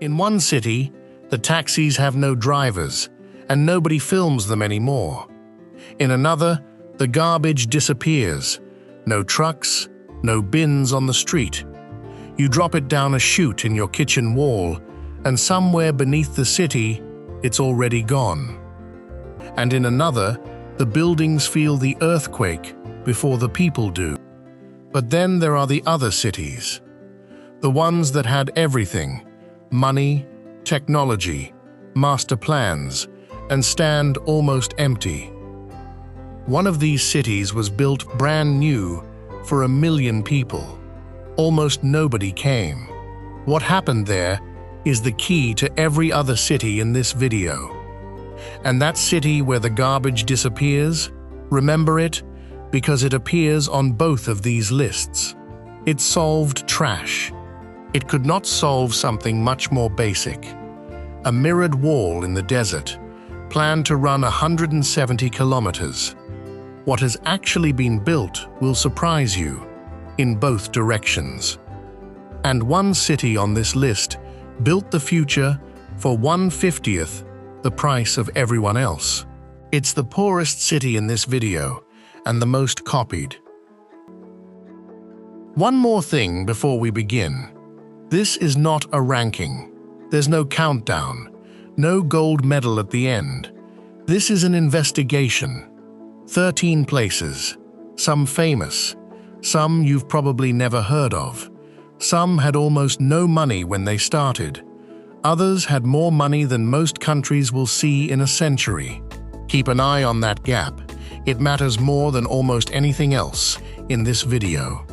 In one city, the taxis have no drivers, and nobody films them anymore. In another, the garbage disappears. No trucks, no bins on the street. You drop it down a chute in your kitchen wall, and somewhere beneath the city, it's already gone. And in another, the buildings feel the earthquake before the people do. But then there are the other cities. The ones that had everything: money, technology, master plans, and stand almost empty. One of these cities was built brand new for 1 million people. Almost nobody came. What happened there is the key to every other city in this video. And that city where the garbage disappears, remember it, because it appears on both of these lists. It solved trash. It could not solve something much more basic. A mirrored wall in the desert, planned to run 170 kilometers. What has actually been built will surprise you, in both directions. And one city on this list built the future for 1/50th the price of everyone else. It's the poorest city in this video, and the most copied. One more thing before we begin. This is not a ranking. There's no countdown, no gold medal at the end. This is an investigation. 13 places, some famous, some you've probably never heard of. Some had almost no money when they started. Others had more money than most countries will see in a century. Keep an eye on that gap. It matters more than almost anything else in this video.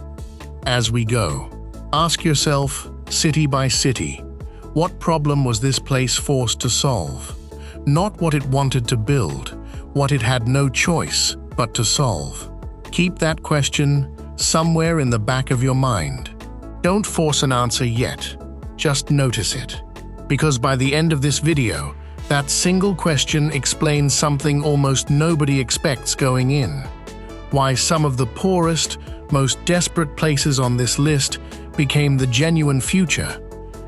As we go, ask yourself, city by city, what problem was this place forced to solve? Not what it wanted to build, what it had no choice but to solve. Keep that question somewhere in the back of your mind. Don't force an answer yet, just notice it. Because by the end of this video, that single question explains something almost nobody expects going in. Why some of the poorest, most desperate places on this list became the genuine future,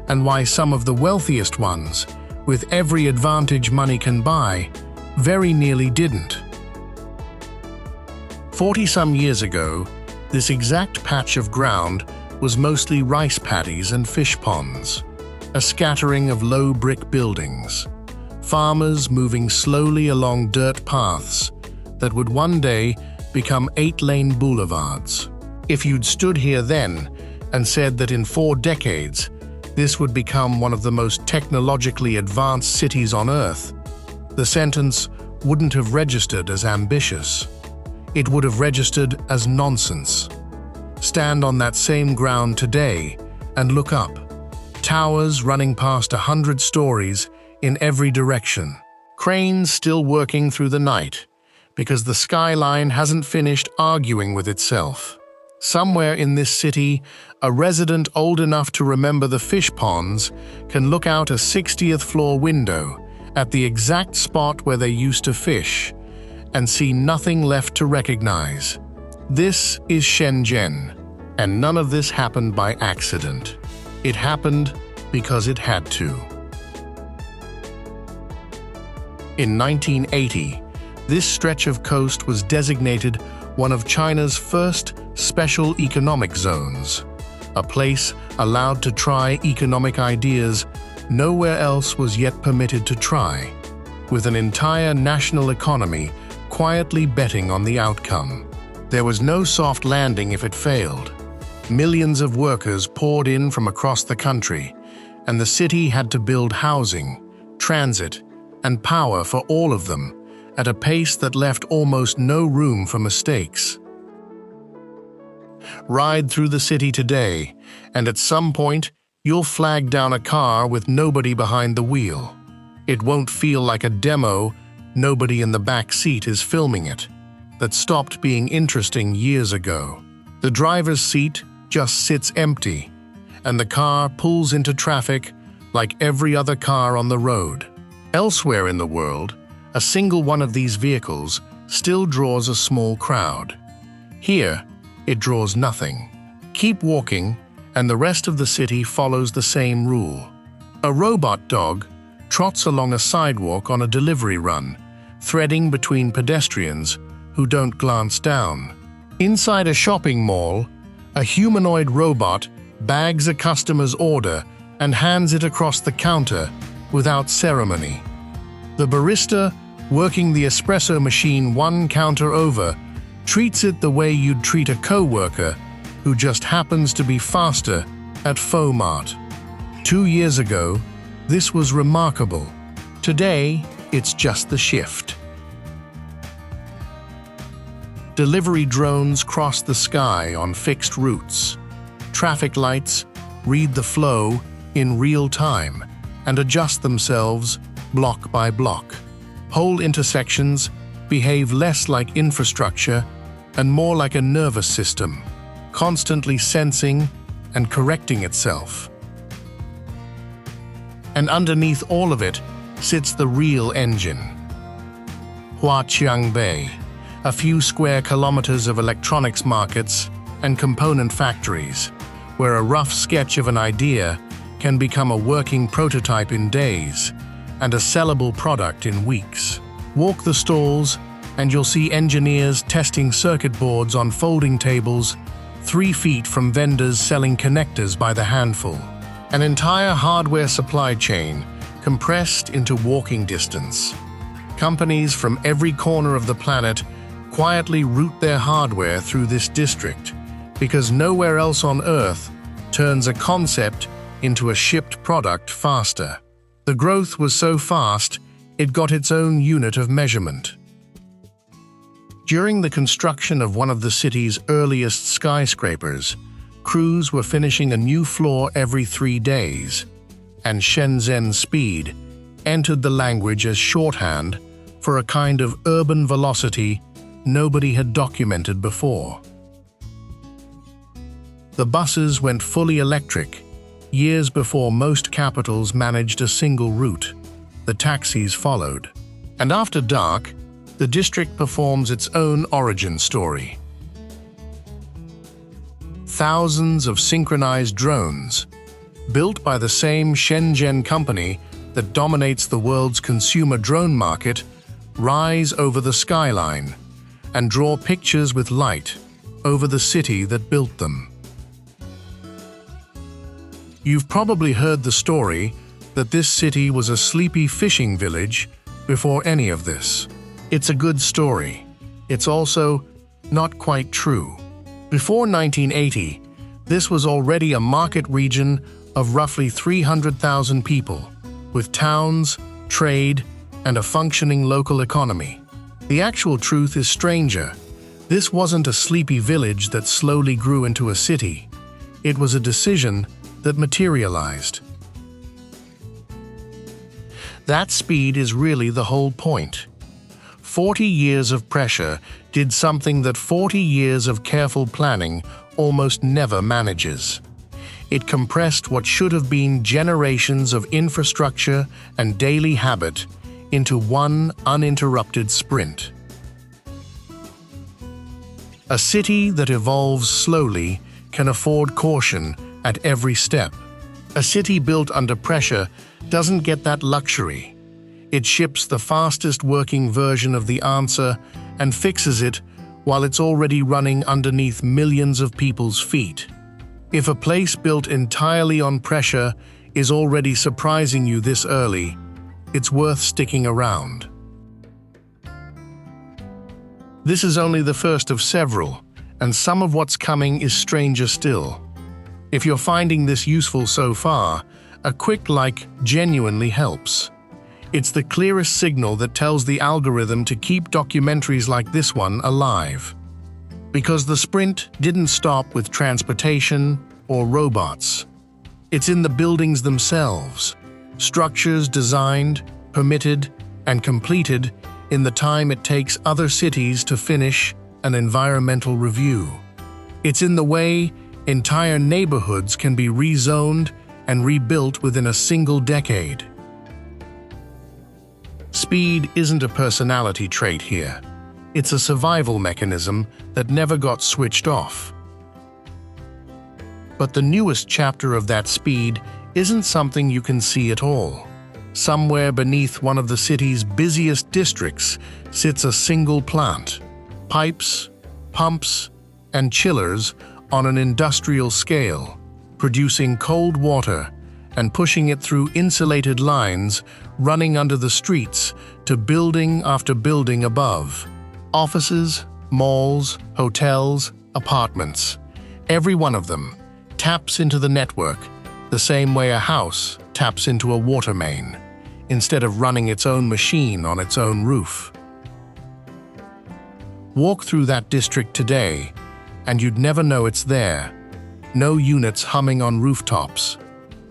and why some of the wealthiest ones, with every advantage money can buy, very nearly didn't. 40-some years ago, this exact patch of ground was mostly rice paddies and fish ponds, a scattering of low brick buildings, farmers moving slowly along dirt paths that would one day become 8-lane boulevards. If you'd stood here then and said that in 4 decades, this would become one of the most technologically advanced cities on Earth, the sentence wouldn't have registered as ambitious. It would have registered as nonsense. Stand on that same ground today and look up. Towers running past 100 stories in every direction. Cranes still working through the night because the skyline hasn't finished arguing with itself. Somewhere in this city, a resident old enough to remember the fish ponds can look out a 60th floor window at the exact spot where they used to fish and see nothing left to recognize. This is Shenzhen, and none of this happened by accident. It happened because it had to. In 1980, this stretch of coast was designated one of China's first special economic zones, a place allowed to try economic ideas nowhere else was yet permitted to try, with an entire national economy quietly betting on the outcome. There was no soft landing if it failed. Millions of workers poured in from across the country, and the city had to build housing, transit, and power for all of them at a pace that left almost no room for mistakes. Ride through the city today, and at some point, you'll flag down a car with nobody behind the wheel. It won't feel like a demo, nobody in the back seat is filming it, that stopped being interesting years ago. The driver's seat just sits empty, and the car pulls into traffic like every other car on the road. Elsewhere in the world, a single one of these vehicles still draws a small crowd. Here, it draws nothing. Keep walking, and the rest of the city follows the same rule. A robot dog trots along a sidewalk on a delivery run, threading between pedestrians who don't glance down. Inside a shopping mall, a humanoid robot bags a customer's order and hands it across the counter without ceremony. The barista, working the espresso machine one counter over, treats it the way you'd treat a co-worker who just happens to be faster at Fomart. 2 years ago, this was remarkable. Today, it's just the shift. Delivery drones cross the sky on fixed routes. Traffic lights read the flow in real time and adjust themselves block by block. Whole intersections behave less like infrastructure and more like a nervous system, constantly sensing and correcting itself. And underneath all of it sits the real engine. Huaqiang Bay, a few square kilometers of electronics markets and component factories, where a rough sketch of an idea can become a working prototype in days and a sellable product in weeks. Walk the stalls and you'll see engineers testing circuit boards on folding tables 3 feet from vendors selling connectors by the handful. An entire hardware supply chain compressed into walking distance. Companies from every corner of the planet quietly route their hardware through this district because nowhere else on Earth turns a concept into a shipped product faster. The growth was so fast, it got its own unit of measurement. During the construction of one of the city's earliest skyscrapers, crews were finishing a new floor every 3 days, and Shenzhen speed entered the language as shorthand for a kind of urban velocity nobody had documented before. The buses went fully electric, years before most capitals managed a single route. The taxis followed. And after dark, the district performs its own origin story. Thousands of synchronized drones, built by the same Shenzhen company that dominates the world's consumer drone market, rise over the skyline and draw pictures with light over the city that built them. You've probably heard the story that this city was a sleepy fishing village before any of this. It's a good story. It's also not quite true. Before 1980, this was already a market region of roughly 300,000 people, with towns, trade, and a functioning local economy. The actual truth is stranger. This wasn't a sleepy village that slowly grew into a city. It was a decision that materialized. That speed is really the whole point. 40 years of pressure did something that 40 years of careful planning almost never manages. It compressed what should have been generations of infrastructure and daily habit into one uninterrupted sprint. A city that evolves slowly can afford caution at every step. A city built under pressure doesn't get that luxury. It ships the fastest working version of the answer and fixes it while it's already running underneath millions of people's feet. If a place built entirely on pressure is already surprising you this early, it's worth sticking around. This is only the first of several, and some of what's coming is stranger still. If you're finding this useful so far, a quick like genuinely helps. It's the clearest signal that tells the algorithm to keep documentaries like this one alive. Because the sprint didn't stop with transportation or robots. It's in the buildings themselves, structures designed, permitted, and completed in the time it takes other cities to finish an environmental review. It's in the way entire neighborhoods can be rezoned and rebuilt within a single decade. Speed isn't a personality trait here. It's a survival mechanism that never got switched off. But the newest chapter of that speed isn't something you can see at all. Somewhere beneath one of the city's busiest districts sits a single plant. Pipes, pumps, and chillers on an industrial scale, producing cold water and pushing it through insulated lines running under the streets to building after building above. Offices, malls, hotels, apartments. Every one of them taps into the network the same way a house taps into a water main, instead of running its own machine on its own roof. Walk through that district today, and you'd never know it's there. No units humming on rooftops,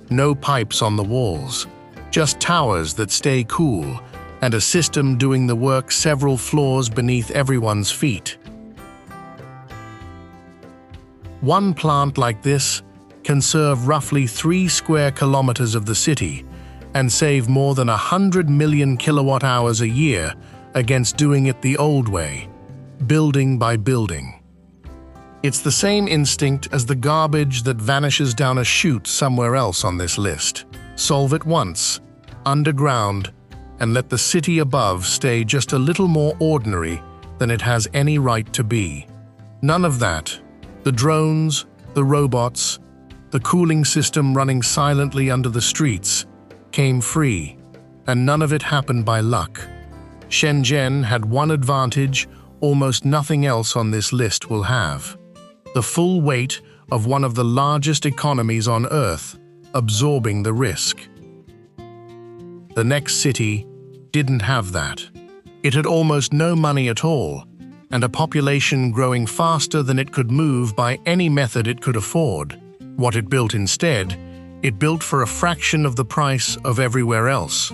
no pipes on the walls, just towers that stay cool, and a system doing the work several floors beneath everyone's feet. One plant like this can serve roughly 3 square kilometers of the city and save more than 100 million kilowatt hours a year against doing it the old way, building by building. It's the same instinct as the garbage that vanishes down a chute somewhere else on this list. Solve it once, underground, and let the city above stay just a little more ordinary than it has any right to be. None of that. The drones, the robots, the cooling system running silently under the streets came free, and none of it happened by luck. Shenzhen had one advantage almost nothing else on this list will have: the full weight of one of the largest economies on Earth, absorbing the risk. The next city didn't have that. It had almost no money at all, and a population growing faster than it could move by any method it could afford. What it built instead, it built for a fraction of the price of everywhere else.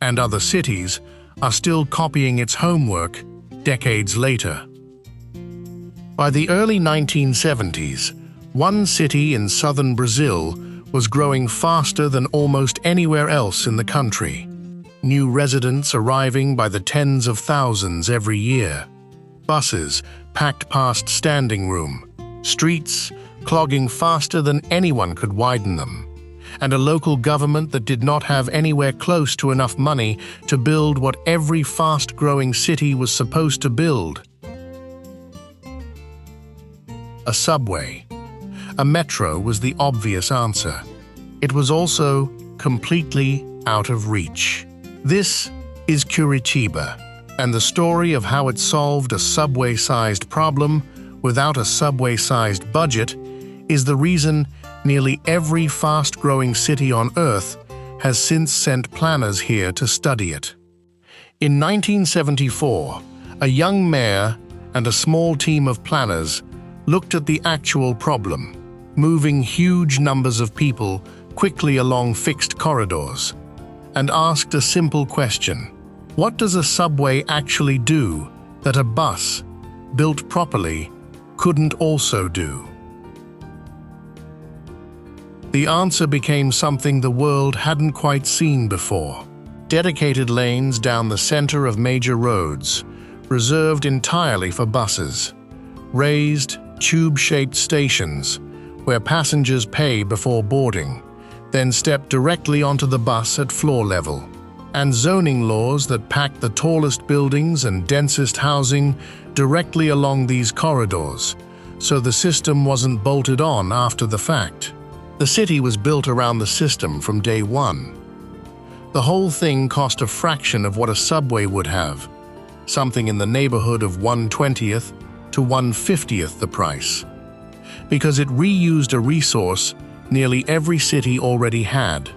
And other cities are still copying its homework decades later. By the early 1970s, one city in southern Brazil was growing faster than almost anywhere else in the country. New residents arriving by the tens of thousands every year. Buses packed past standing room. Streets clogging faster than anyone could widen them. And a local government that did not have anywhere close to enough money to build what every fast-growing city was supposed to build. A subway. A metro was the obvious answer. It was also completely out of reach. This is Curitiba, and the story of how it solved a subway-sized problem without a subway-sized budget is the reason nearly every fast-growing city on Earth has since sent planners here to study it. In 1974, a young mayor and a small team of planners looked at the actual problem, moving huge numbers of people quickly along fixed corridors, and asked a simple question: what does a subway actually do that a bus, built properly, couldn't also do? The answer became something the world hadn't quite seen before. Dedicated lanes down the center of major roads, reserved entirely for buses. Raised, tube-shaped stations, where passengers pay before boarding, then step directly onto the bus at floor level. And zoning laws that pack the tallest buildings and densest housing directly along these corridors, so the system wasn't bolted on after the fact. The city was built around the system from day one. The whole thing cost a fraction of what a subway would have, something in the neighborhood of 1/20th to 1/50th the price, because it reused a resource nearly every city already had: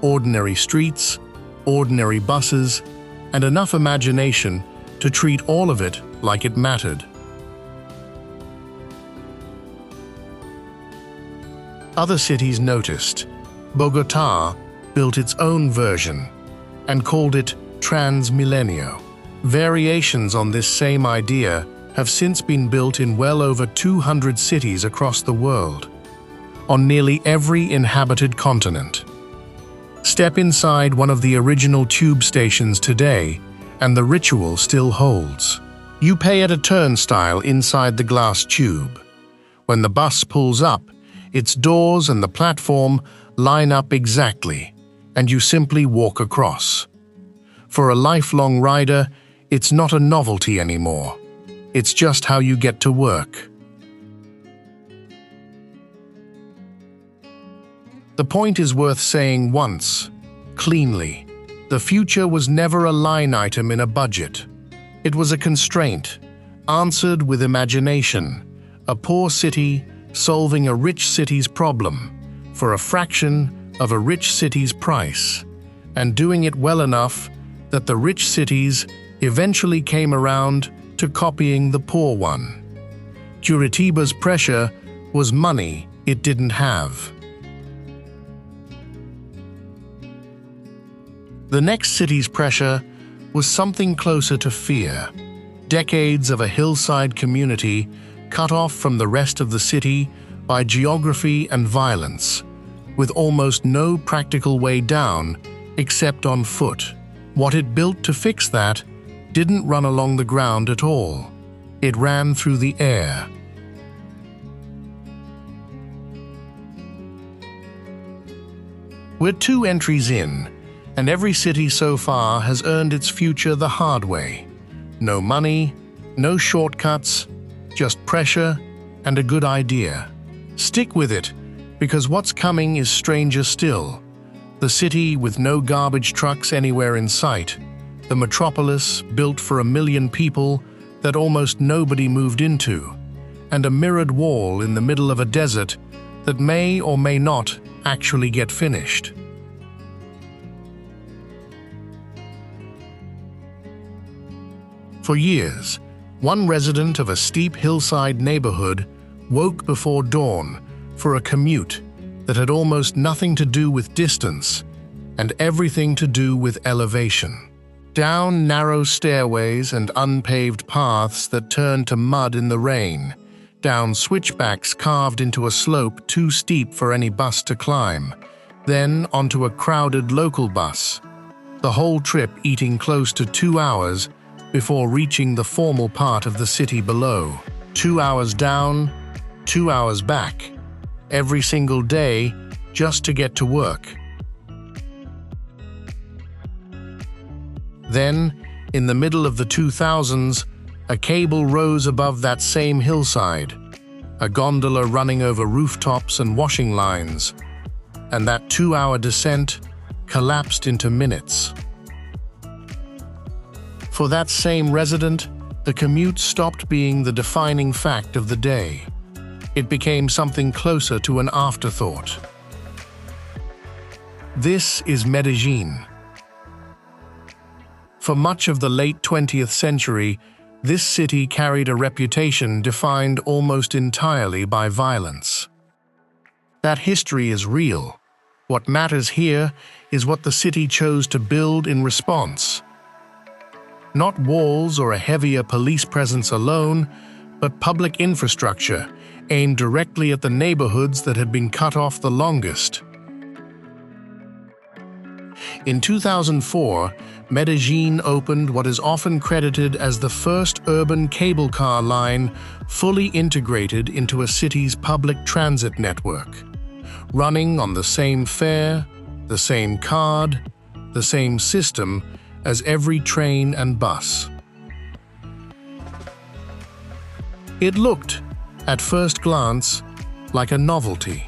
ordinary streets, ordinary buses, and enough imagination to treat all of it like it mattered. Other cities noticed. Bogotá built its own version and called it Transmilenio. Variations on this same idea have since been built in well over 200 cities across the world, on nearly every inhabited continent. Step inside one of the original tube stations today, and the ritual still holds. You pay at a turnstile inside the glass tube. When the bus pulls up, its doors and the platform line up exactly, and you simply walk across. For a lifelong rider, it's not a novelty anymore. It's just how you get to work. The point is worth saying once, cleanly. The future was never a line item in a budget. It was a constraint, answered with imagination, a poor city solving a rich city's problem for a fraction of a rich city's price, and doing it well enough that the rich cities eventually came around to copying the poor one. Curitiba's pressure was money it didn't have. The next city's pressure was something closer to fear. Decades of a hillside community cut off from the rest of the city by geography and violence, with almost no practical way down except on foot. What it built to fix that didn't run along the ground at all. It ran through the air. We're 2 entries in, and every city so far has earned its future the hard way. No money, no shortcuts, just pressure and a good idea. Stick with it, because what's coming is stranger still. The city with no garbage trucks anywhere in sight, the metropolis built for 1 million people that almost nobody moved into, and a mirrored wall in the middle of a desert that may or may not actually get finished. For years, one resident of a steep hillside neighborhood woke before dawn for a commute that had almost nothing to do with distance and everything to do with elevation. Down narrow stairways and unpaved paths that turned to mud in the rain, down switchbacks carved into a slope too steep for any bus to climb, then onto a crowded local bus, the whole trip eating close to 2 hours before reaching the formal part of the city below. 2 hours down, 2 hours back, every single day just to get to work. Then, in the middle of the 2000s, a cable rose above that same hillside, a gondola running over rooftops and washing lines, and that 2-hour descent collapsed into minutes. For that same resident, the commute stopped being the defining fact of the day. It became something closer to an afterthought. This is Medellín. For much of the late 20th century, this city carried a reputation defined almost entirely by violence. That history is real. What matters here is what the city chose to build in response. Not walls or a heavier police presence alone, but public infrastructure aimed directly at the neighborhoods that had been cut off the longest. In 2004, Medellín opened what is often credited as the first urban cable car line fully integrated into a city's public transit network, running on the same fare, the same card, the same system as every train and bus. It looked, at first glance, like a novelty.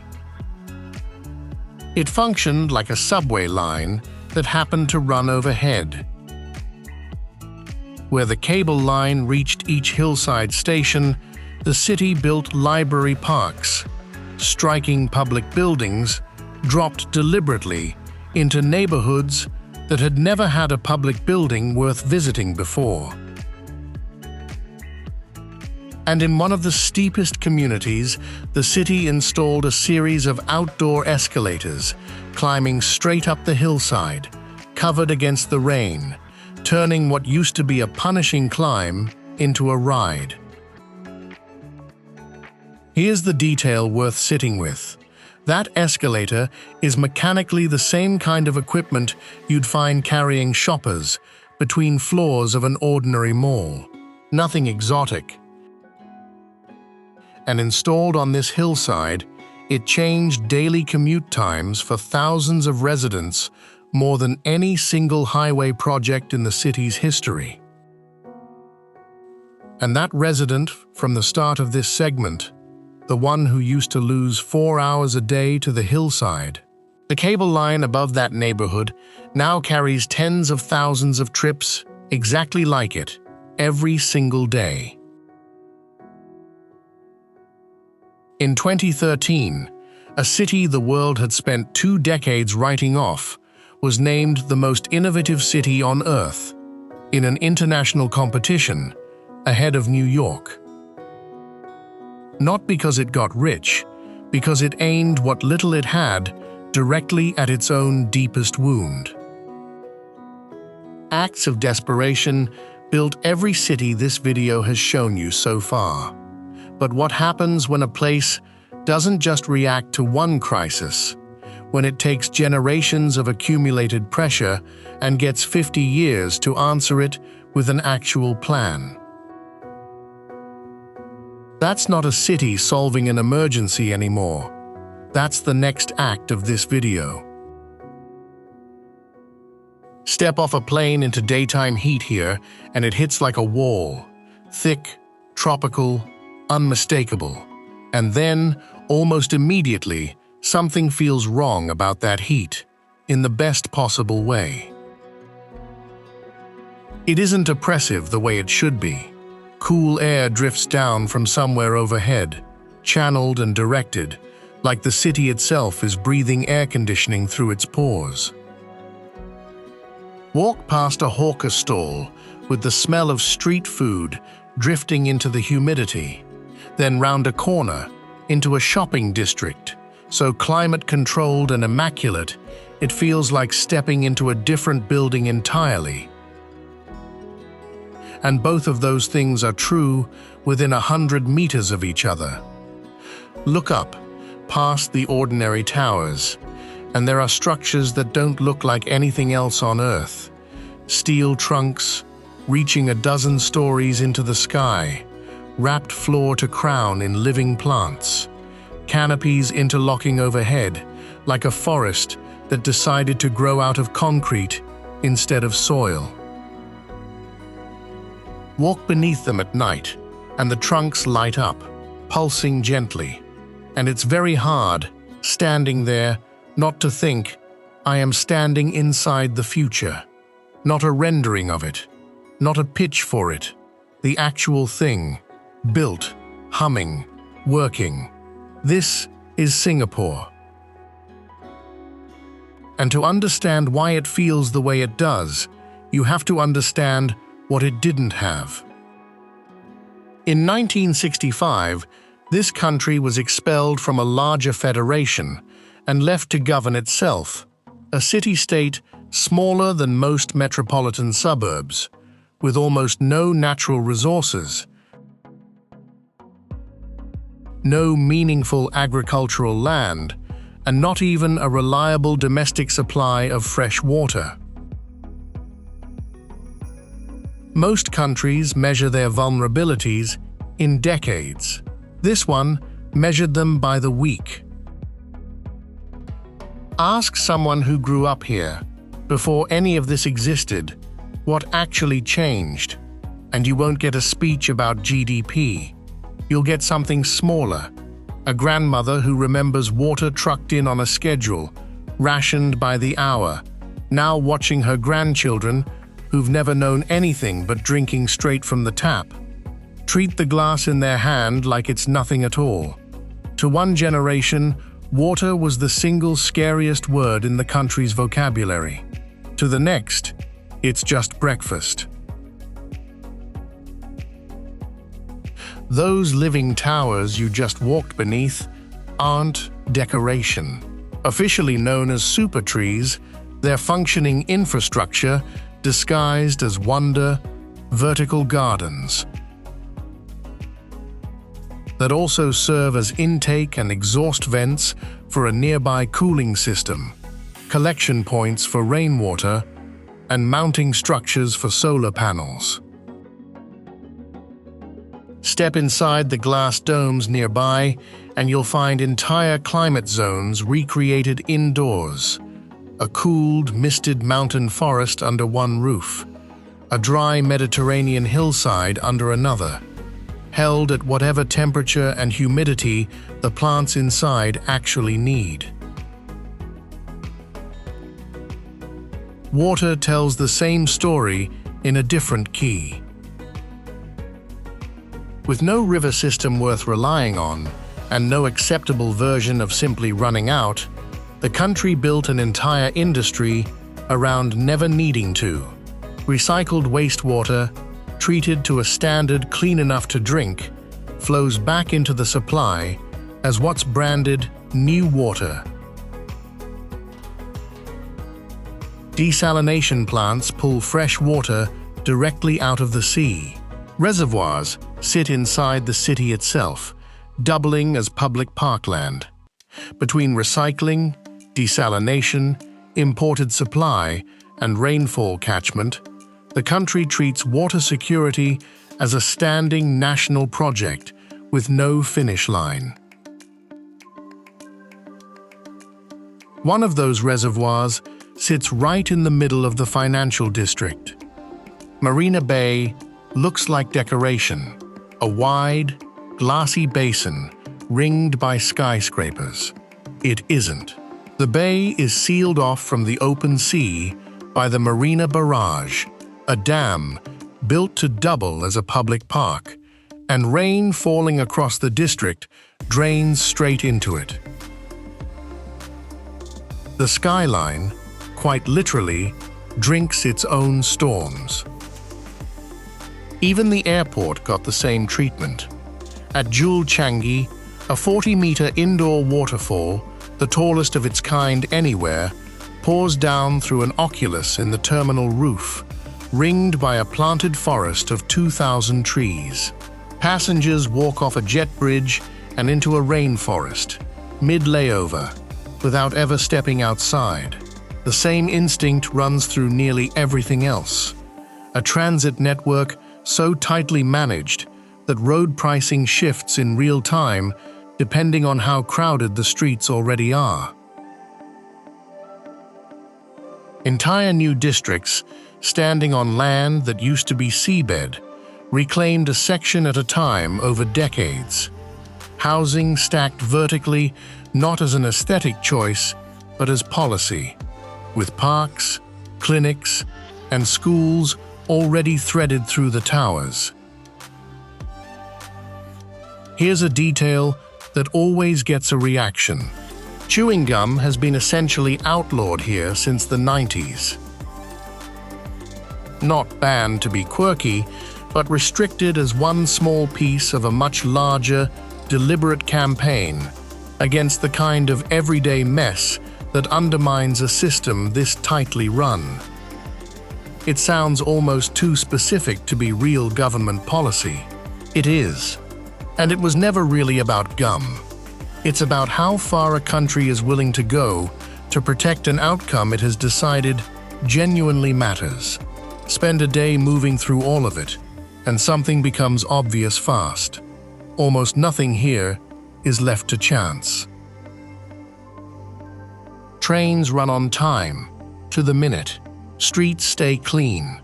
It functioned like a subway line that happened to run overhead. Where the cable line reached each hillside station, the city built library parks, striking public buildings dropped deliberately into neighborhoods that had never had a public building worth visiting before. And in one of the steepest communities, the city installed a series of outdoor escalators, climbing straight up the hillside, covered against the rain, turning what used to be a punishing climb into a ride. Here's the detail worth sitting with. That escalator is mechanically the same kind of equipment you'd find carrying shoppers between floors of an ordinary mall. Nothing exotic. And installed on this hillside, It changed daily commute times for thousands of residents more than any single highway project in the city's history. And that resident, from the start of this segment, the one who used to lose 4 hours a day to the hillside, the cable line above that neighborhood now carries tens of thousands of trips exactly like it, every single day. In 2013, a city the world had spent 2 decades writing off was named the most innovative city on Earth in an international competition ahead of New York. Not because it got rich, because it aimed what little it had directly at its own deepest wound. Acts of desperation built every city this video has shown you so far. But what happens when a place doesn't just react to one crisis, when it takes generations of accumulated pressure and gets 50 years to answer it with an actual plan? That's not a city solving an emergency anymore. That's the next act of this video. Step off a plane into daytime heat here, and it hits like a wall. Thick, tropical, unmistakable. And then, almost immediately, something feels wrong about that heat, in the best possible way. It isn't oppressive the way it should be. Cool air drifts down from somewhere overhead, channeled and directed, like the city itself is breathing air conditioning through its pores. Walk past a hawker stall with the smell of street food drifting into the humidity, then round a corner into a shopping district, so climate-controlled and immaculate, it feels like stepping into a different building entirely. And both of those things are true within 100 meters of each other. Look up, past the ordinary towers, and there are structures that don't look like anything else on Earth. Steel trunks, reaching a dozen stories into the sky, wrapped floor to crown in living plants, canopies interlocking overhead, like a forest that decided to grow out of concrete instead of soil. Walk beneath them at night, and the trunks light up, pulsing gently. And it's very hard, standing there, not to think, I am standing inside the future. Not a rendering of it, not a pitch for it, the actual thing, built, humming, working. This is Singapore. And to understand why it feels the way it does, you have to understand what it didn't have. In 1965, this country was expelled from a larger federation and left to govern itself, a city-state smaller than most metropolitan suburbs, with almost no natural resources, no meaningful agricultural land, and not even a reliable domestic supply of fresh water. Most countries measure their vulnerabilities in decades. This one measured them by the week. Ask someone who grew up here, before any of this existed, what actually changed, and you won't get a speech about GDP. You'll get something smaller, a grandmother who remembers water trucked in on a schedule, rationed by the hour, now watching her grandchildren who've never known anything but drinking straight from the tap, treat the glass in their hand like it's nothing at all. To one generation, water was the single scariest word in the country's vocabulary. To the next, it's just breakfast. Those living towers you just walked beneath aren't decoration. Officially known as super trees, they're functioning infrastructure disguised as wonder, vertical gardens that also serve as intake and exhaust vents for a nearby cooling system, collection points for rainwater, and mounting structures for solar panels. Step inside the glass domes nearby, and you'll find entire climate zones recreated indoors. A cooled, misted mountain forest under one roof, a dry Mediterranean hillside under another, held at whatever temperature and humidity the plants inside actually need. Water tells the same story in a different key. With no river system worth relying on, and no acceptable version of simply running out, the country built an entire industry around never needing to. Recycled wastewater, treated to a standard clean enough to drink, flows back into the supply as what's branded new water. Desalination plants pull fresh water directly out of the sea. Reservoirs sit inside the city itself, doubling as public parkland. Between recycling, desalination, imported supply, and rainfall catchment, the country treats water security as a standing national project with no finish line. One of those reservoirs sits right in the middle of the financial district. Marina Bay looks like decoration, a wide, glassy basin ringed by skyscrapers. It isn't. The bay is sealed off from the open sea by the Marina Barrage, a dam built to double as a public park, and rain falling across the district drains straight into it. The skyline, quite literally, drinks its own storms. Even the airport got the same treatment. At Jewel Changi, a 40-meter indoor waterfall, the tallest of its kind anywhere, pours down through an oculus in the terminal roof, ringed by a planted forest of 2,000 trees. Passengers walk off a jet bridge and into a rainforest, mid-layover, without ever stepping outside. The same instinct runs through nearly everything else. A transit network so tightly managed that road pricing shifts in real time depending on how crowded the streets already are. Entire new districts, standing on land that used to be seabed, reclaimed a section at a time over decades. Housing stacked vertically, not as an aesthetic choice, but as policy, with parks, clinics, and schools already threaded through the towers. Here's a detail that always gets a reaction. Chewing gum has been essentially outlawed here since the 90s. Not banned to be quirky, but restricted as one small piece of a much larger, deliberate campaign against the kind of everyday mess that undermines a system this tightly run. It sounds almost too specific to be real government policy. It is. And it was never really about gum. It's about how far a country is willing to go to protect an outcome it has decided genuinely matters. Spend a day moving through all of it, and something becomes obvious fast. Almost nothing here is left to chance. Trains run on time, to the minute. Streets stay clean.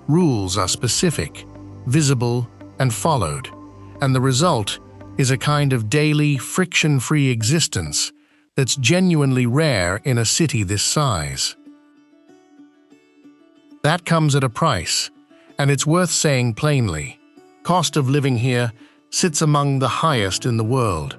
Rules are specific, visible, and followed. And the result is a kind of daily, friction-free existence that's genuinely rare in a city this size. That comes at a price, and it's worth saying plainly. Cost of living here sits among the highest in the world,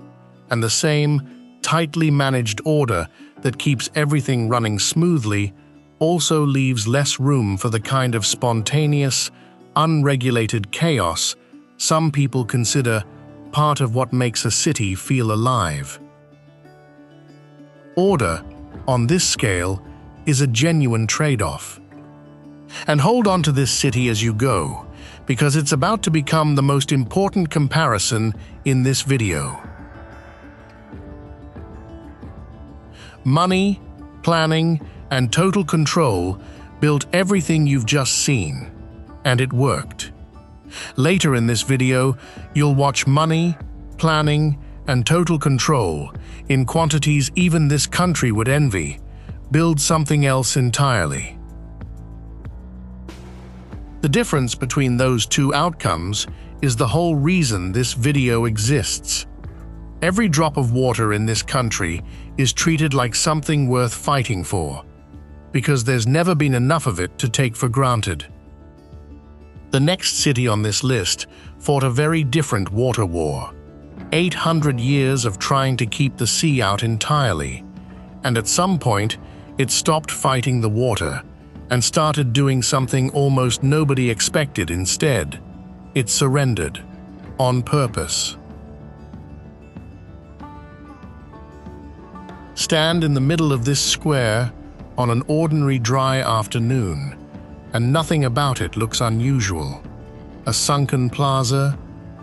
and the same tightly managed order that keeps everything running smoothly also leaves less room for the kind of spontaneous, unregulated chaos some people consider part of what makes a city feel alive. Order, on this scale, is a genuine trade-off. And hold on to this city as you go, because it's about to become the most important comparison in this video. Money, planning, and total control built everything you've just seen, and it worked. Later in this video, you'll watch money, planning, and total control, in quantities even this country would envy, build something else entirely. The difference between those two outcomes is the whole reason this video exists. Every drop of water in this country is treated like something worth fighting for, because there's never been enough of it to take for granted. The next city on this list fought a very different water war. 800 years of trying to keep the sea out entirely, and at some point, it stopped fighting the water and started doing something almost nobody expected instead. It surrendered, on purpose. Stand in the middle of this square on an ordinary dry afternoon, and nothing about it looks unusual. A sunken plaza,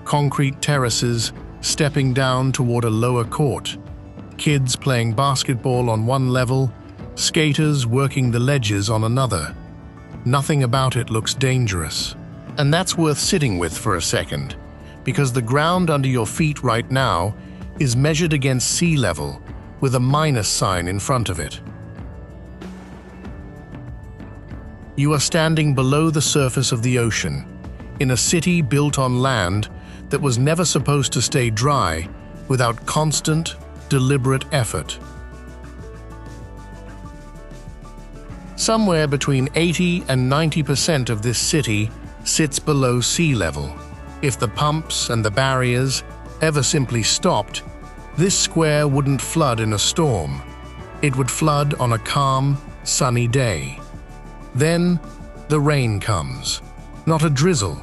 concrete terraces stepping down toward a lower court, kids playing basketball on one level, skaters working the ledges on another. Nothing about it looks dangerous. And that's worth sitting with for a second, because the ground under your feet right now is measured against sea level with a minus sign in front of it. You are standing below the surface of the ocean, in a city built on land that was never supposed to stay dry without constant, deliberate effort. Somewhere between 80 and 90% of this city sits below sea level. If the pumps and the barriers ever simply stopped, this square wouldn't flood in a storm. It would flood on a calm, sunny day. Then, the rain comes. Not a drizzle,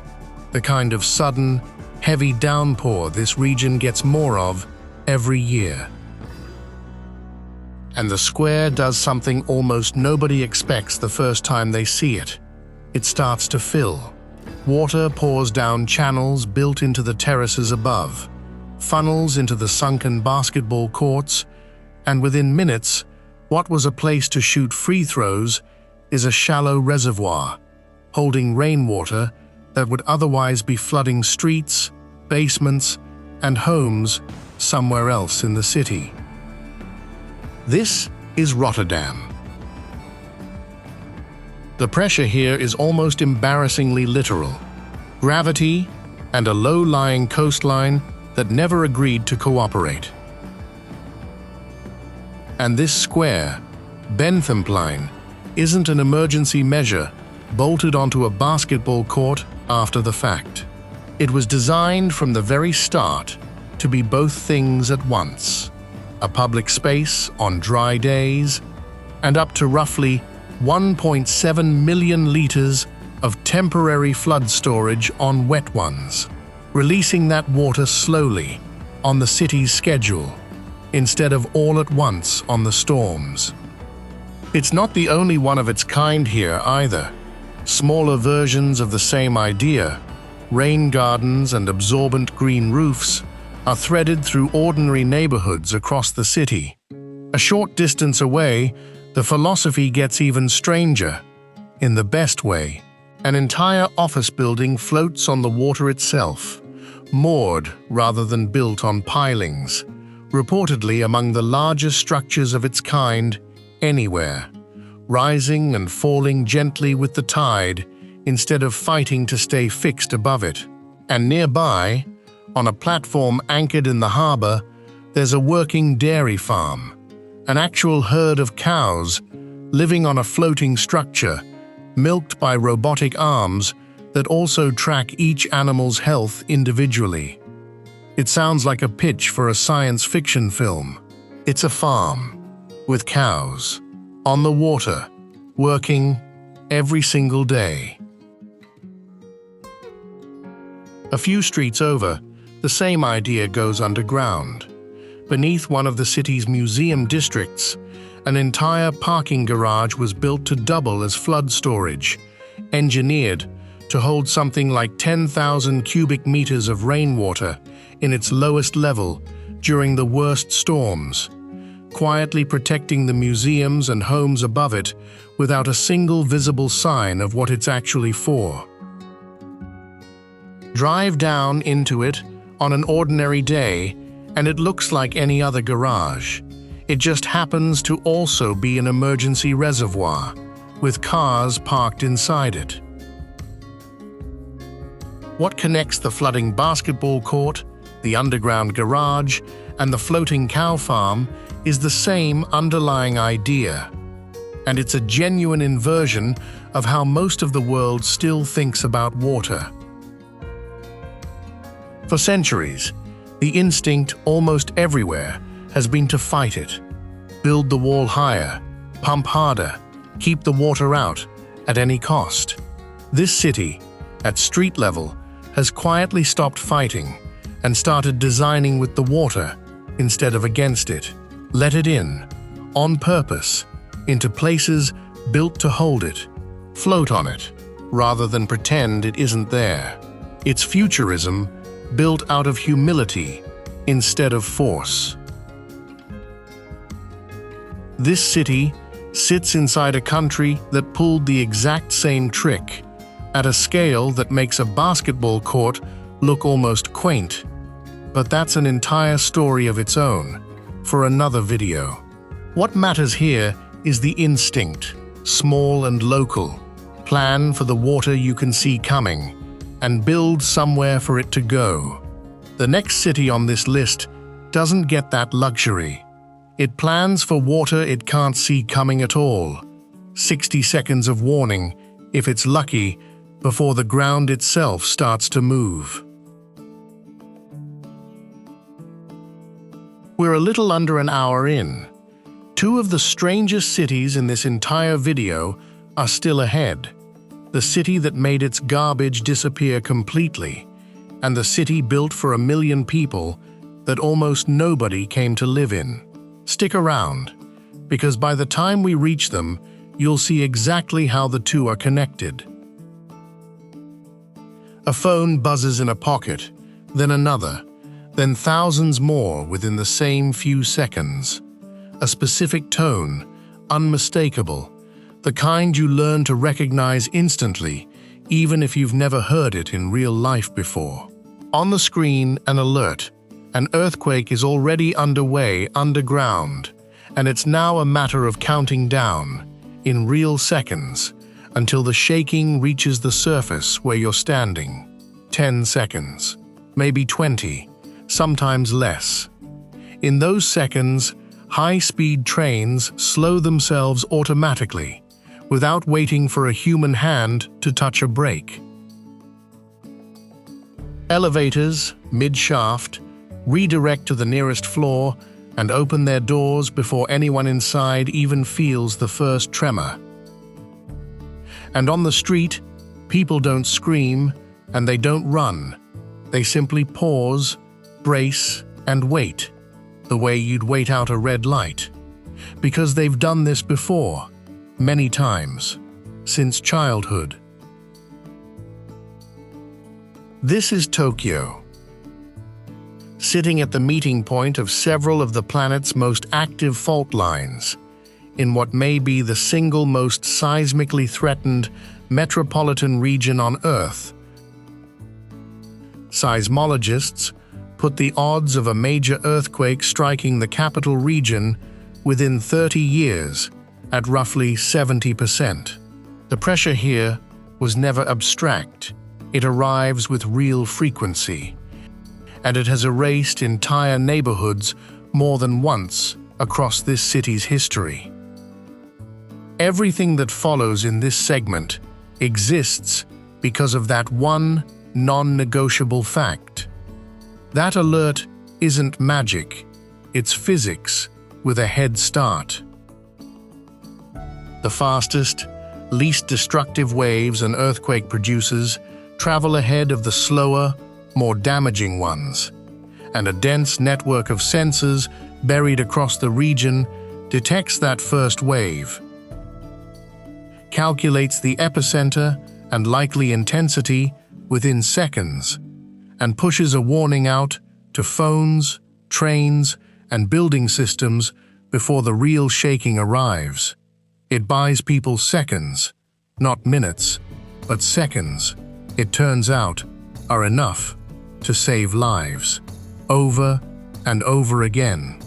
the kind of sudden, heavy downpour this region gets more of every year. And the square does something almost nobody expects the first time they see it. It starts to fill. Water pours down channels built into the terraces above, funnels into the sunken basketball courts, and within minutes, what was a place to shoot free throws is a shallow reservoir, holding rainwater that would otherwise be flooding streets, basements, and homes somewhere else in the city. This is Rotterdam. The pressure here is almost embarrassingly literal. Gravity and a low-lying coastline that never agreed to cooperate. And this square, Benthemplein, isn't an emergency measure bolted onto a basketball court after the fact. It was designed from the very start to be both things at once: a public space on dry days, and up to roughly 1.7 million liters of temporary flood storage on wet ones, releasing that water slowly on the city's schedule, instead of all at once on the storms. It's not the only one of its kind here either. Smaller versions of the same idea, rain gardens and absorbent green roofs, are threaded through ordinary neighborhoods across the city. A short distance away, the philosophy gets even stranger, in the best way. An entire office building floats on the water itself, moored rather than built on pilings, reportedly among the largest structures of its kind anywhere, rising and falling gently with the tide instead of fighting to stay fixed above it. And nearby, on a platform anchored in the harbor, there's a working dairy farm, an actual herd of cows living on a floating structure, milked by robotic arms that also track each animal's health individually. It sounds like a pitch for a science fiction film. It's a farm, with cows, on the water, working every single day. A few streets over, the same idea goes underground. Beneath one of the city's museum districts, an entire parking garage was built to double as flood storage, engineered to hold something like 10,000 cubic meters of rainwater in its lowest level during the worst storms, quietly protecting the museums and homes above it without a single visible sign of what it's actually for. Drive down into it on an ordinary day, and it looks like any other garage. It just happens to also be an emergency reservoir, with cars parked inside it. What connects the flooding basketball court, the underground garage, and the floating cow farm is the same underlying idea. And it's a genuine inversion of how most of the world still thinks about water. For centuries, the instinct almost everywhere has been to fight it. Build the wall higher, pump harder, keep the water out at any cost. This city, at street level, has quietly stopped fighting and started designing with the water instead of against it. Let it in, on purpose, into places built to hold it, float on it, rather than pretend it isn't there. It's futurism built out of humility instead of force. This city sits inside a country that pulled the exact same trick, at a scale that makes a basketball court look almost quaint. But that's an entire story of its own, for another video. What matters here is the instinct, small and local. Plan for the water you can see coming, and build somewhere for it to go. The next city on this list doesn't get that luxury. It plans for water it can't see coming at all. 60 seconds of warning, if it's lucky, before the ground itself starts to move. We're a little under an hour in. Two of the strangest cities in this entire video are still ahead. The city that made its garbage disappear completely, and the city built for 1 million people that almost nobody came to live in. Stick around, because by the time we reach them, you'll see exactly how the two are connected. A phone buzzes in a pocket, then another, then thousands more within the same few seconds. A specific tone, unmistakable, the kind you learn to recognize instantly, even if you've never heard it in real life before. On the screen, an alert. An earthquake is already underway underground, and it's now a matter of counting down, in real seconds, until the shaking reaches the surface where you're standing. 10 seconds, maybe 20, sometimes less. In those seconds, high-speed trains slow themselves automatically, without waiting for a human hand to touch a brake. Elevators, mid-shaft, redirect to the nearest floor and open their doors before anyone inside even feels the first tremor. And on the street, people don't scream and they don't run. They simply pause, brace, and wait, the way you'd wait out a red light. Because they've done this before, many times, since childhood. This is Tokyo, sitting at the meeting point of several of the planet's most active fault lines, in what may be the single most seismically threatened metropolitan region on Earth. Seismologists put the odds of a major earthquake striking the capital region within 30 years at roughly 70%. The pressure here was never abstract. It arrives with real frequency, and it has erased entire neighborhoods more than once across this city's history. Everything that follows in this segment exists because of that one non-negotiable fact. That alert isn't magic, it's physics with a head start. The fastest, least destructive waves an earthquake produces travel ahead of the slower, more damaging ones, and a dense network of sensors buried across the region detects that first wave, calculates the epicenter and likely intensity within seconds, and pushes a warning out to phones, trains, and building systems before the real shaking arrives. It buys people seconds, not minutes, but seconds. It turns out, are enough to save lives, over and over again.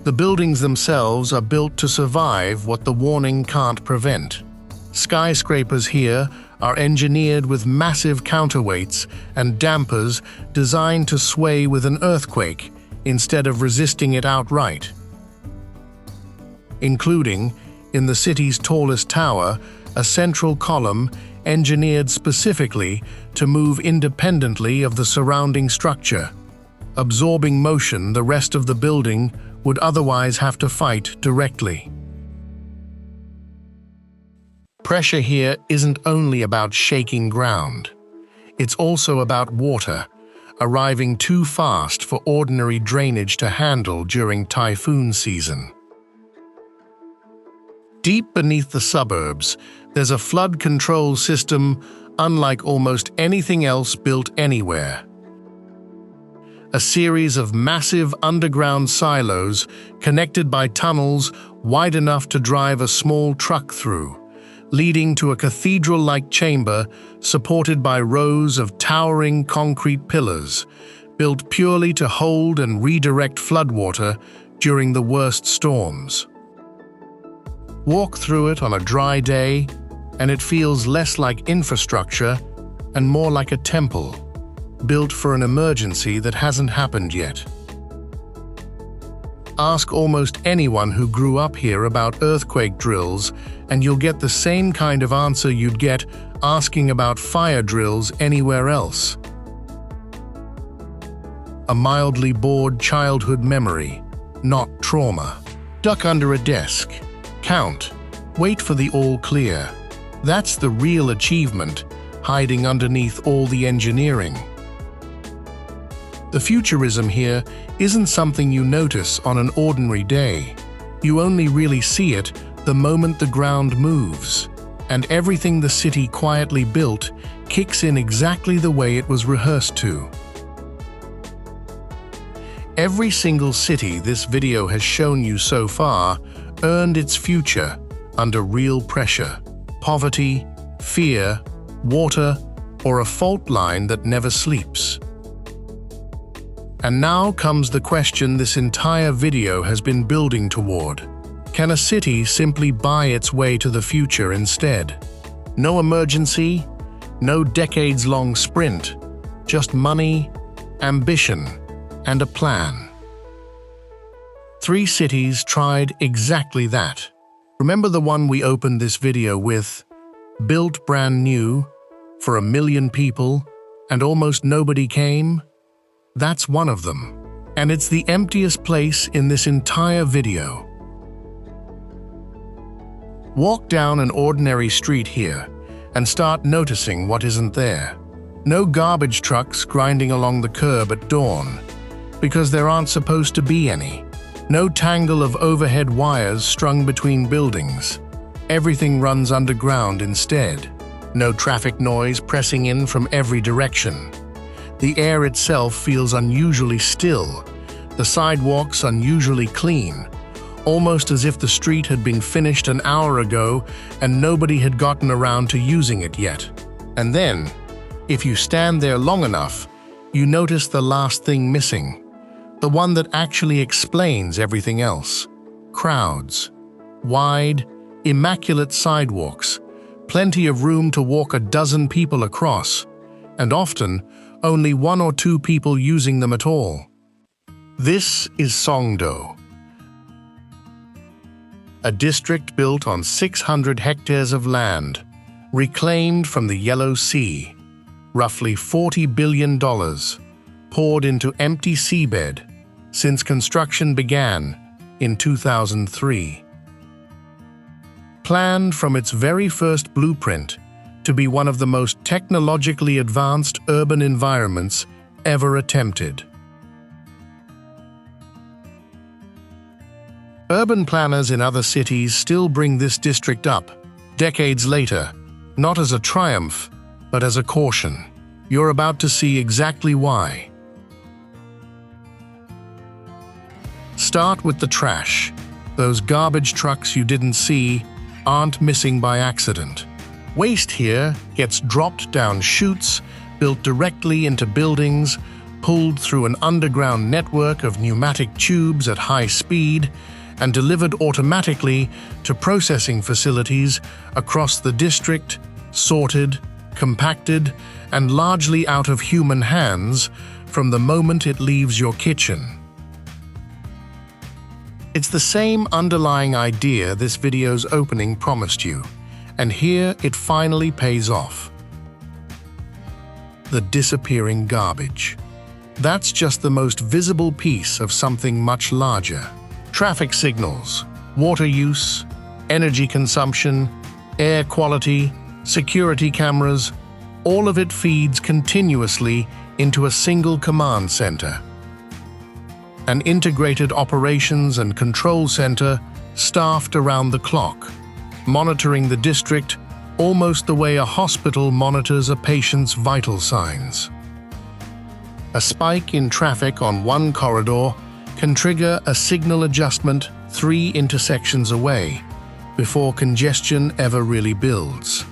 The buildings themselves are built to survive what the warning can't prevent. Skyscrapers here are engineered with massive counterweights and dampers designed to sway with an earthquake instead of resisting it outright. Including, in the city's tallest tower, a central column engineered specifically to move independently of the surrounding structure, absorbing motion the rest of the building would otherwise have to fight directly. Pressure here isn't only about shaking ground. It's also about water, arriving too fast for ordinary drainage to handle during typhoon season. Deep beneath the suburbs, there's a flood control system unlike almost anything else built anywhere. A series of massive underground silos connected by tunnels wide enough to drive a small truck through, leading to a cathedral-like chamber supported by rows of towering concrete pillars, built purely to hold and redirect floodwater during the worst storms. Walk through it on a dry day, and it feels less like infrastructure and more like a temple, built for an emergency that hasn't happened yet. Ask almost anyone who grew up here about earthquake drills, and you'll get the same kind of answer you'd get asking about fire drills anywhere else. A mildly bored childhood memory, not trauma. Duck under a desk. Count. Wait for the all clear. That's the real achievement, hiding underneath all the engineering. The futurism here isn't something you notice on an ordinary day. You only really see it the moment the ground moves, and everything the city quietly built kicks in exactly the way it was rehearsed to. Every single city this video has shown you so far earned its future under real pressure, poverty, fear, water, or a fault line that never sleeps. And now comes the question this entire video has been building toward. Can a city simply buy its way to the future instead? No emergency, no decades-long sprint, just money, ambition, and a plan. 3 cities tried exactly that. Remember the one we opened this video with? Built brand new, for 1 million people, and almost nobody came? That's one of them, and it's the emptiest place in this entire video. Walk down an ordinary street here and start noticing what isn't there. No garbage trucks grinding along the curb at dawn, because there aren't supposed to be any. No tangle of overhead wires strung between buildings. Everything runs underground instead. No traffic noise pressing in from every direction. The air itself feels unusually still, the sidewalks unusually clean, almost as if the street had been finished an hour ago and nobody had gotten around to using it yet. And then, if you stand there long enough, you notice the last thing missing, the one that actually explains everything else. Crowds. Wide, immaculate sidewalks, plenty of room to walk a dozen people across, and often only 1 or 2 people using them at all. This is Songdo, a district built on 600 hectares of land, reclaimed from the Yellow Sea, roughly $40 billion, poured into empty seabed since construction began in 2003. Planned from its very first blueprint to be one of the most technologically advanced urban environments ever attempted. Urban planners in other cities still bring this district up, decades later, not as a triumph, but as a caution. You're about to see exactly why. Start with the trash. Those garbage trucks you didn't see aren't missing by accident. Waste here gets dropped down chutes, built directly into buildings, pulled through an underground network of pneumatic tubes at high speed, and delivered automatically to processing facilities across the district, sorted, compacted, and largely out of human hands from the moment it leaves your kitchen. It's the same underlying idea this video's opening promised you, and here it finally pays off. The disappearing garbage. That's just the most visible piece of something much larger. Traffic signals, water use, energy consumption, air quality, security cameras, all of it feeds continuously into a single command center. An integrated operations and control center staffed around the clock, monitoring the district almost the way a hospital monitors a patient's vital signs. A spike in traffic on one corridor can trigger a signal adjustment 3 intersections away before congestion ever really builds.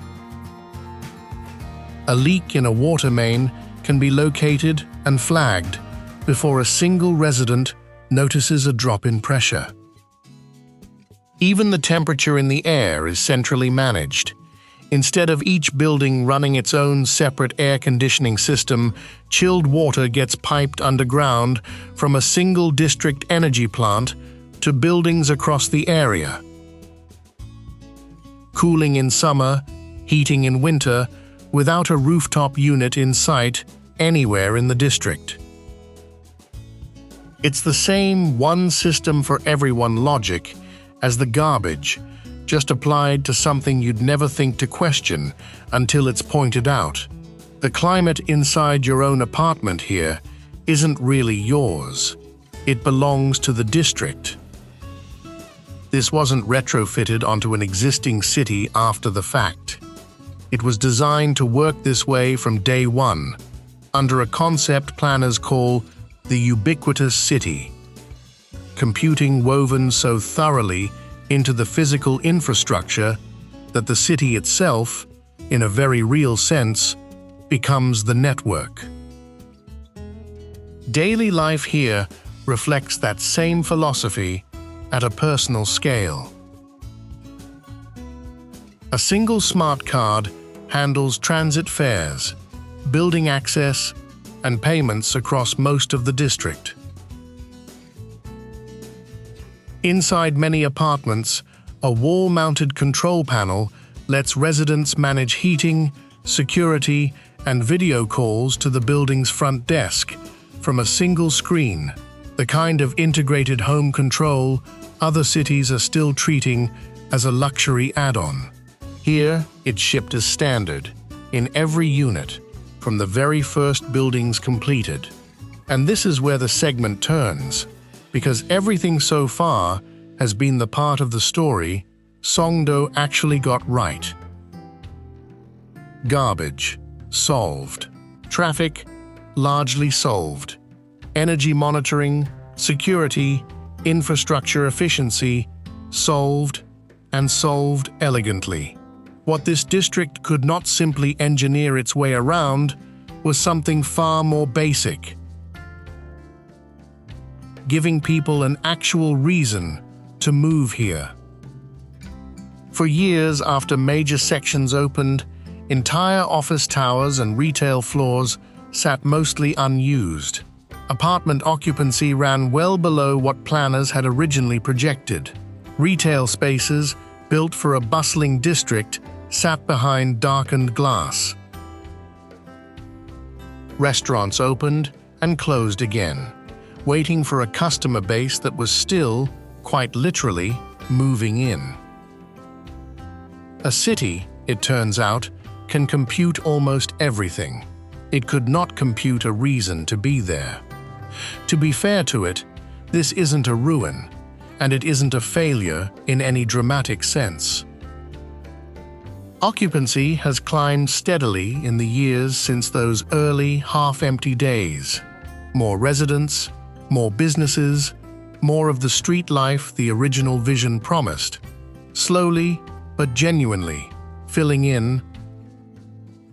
A leak in a water main can be located and flagged before a single resident notices a drop in pressure. Even the temperature in the air is centrally managed. Instead of each building running its own separate air conditioning system, chilled water gets piped underground from a single district energy plant to buildings across the area. Cooling in summer, heating in winter, without a rooftop unit in sight anywhere in the district. It's the same one system for everyone logic as the garbage, just applied to something you'd never think to question until it's pointed out. The climate inside your own apartment here isn't really yours. It belongs to the district. This wasn't retrofitted onto an existing city after the fact. It was designed to work this way from day one, under a concept planners call the ubiquitous city. Computing woven so thoroughly into the physical infrastructure that the city itself, in a very real sense, becomes the network. Daily life here reflects that same philosophy at a personal scale. A single smart card handles transit fares, building access, and payments across most of the district. Inside many apartments, a wall-mounted control panel lets residents manage heating, security, and video calls to the building's front desk from a single screen, the kind of integrated home control other cities are still treating as a luxury add-on. Here, it's shipped as standard, in every unit, from the very first buildings completed. And this is where the segment turns, because everything so far has been the part of the story Songdo actually got right. Garbage, solved. Traffic, largely solved. Energy monitoring, security, infrastructure efficiency, solved, and solved elegantly. What this district could not simply engineer its way around was something far more basic. Giving people an actual reason to move here. For years after major sections opened, entire office towers and retail floors sat mostly unused. Apartment occupancy ran well below what planners had originally projected. Retail spaces, built for a bustling district, sat behind darkened glass. Restaurants opened and closed again, waiting for a customer base that was still, quite literally, moving in. A city, it turns out, can compute almost everything. It could not compute a reason to be there. To be fair to it, this isn't a ruin, and it isn't a failure in any dramatic sense. Occupancy has climbed steadily in the years since those early, half-empty days. More residents, more businesses, more of the street life the original vision promised. Slowly, but genuinely, filling in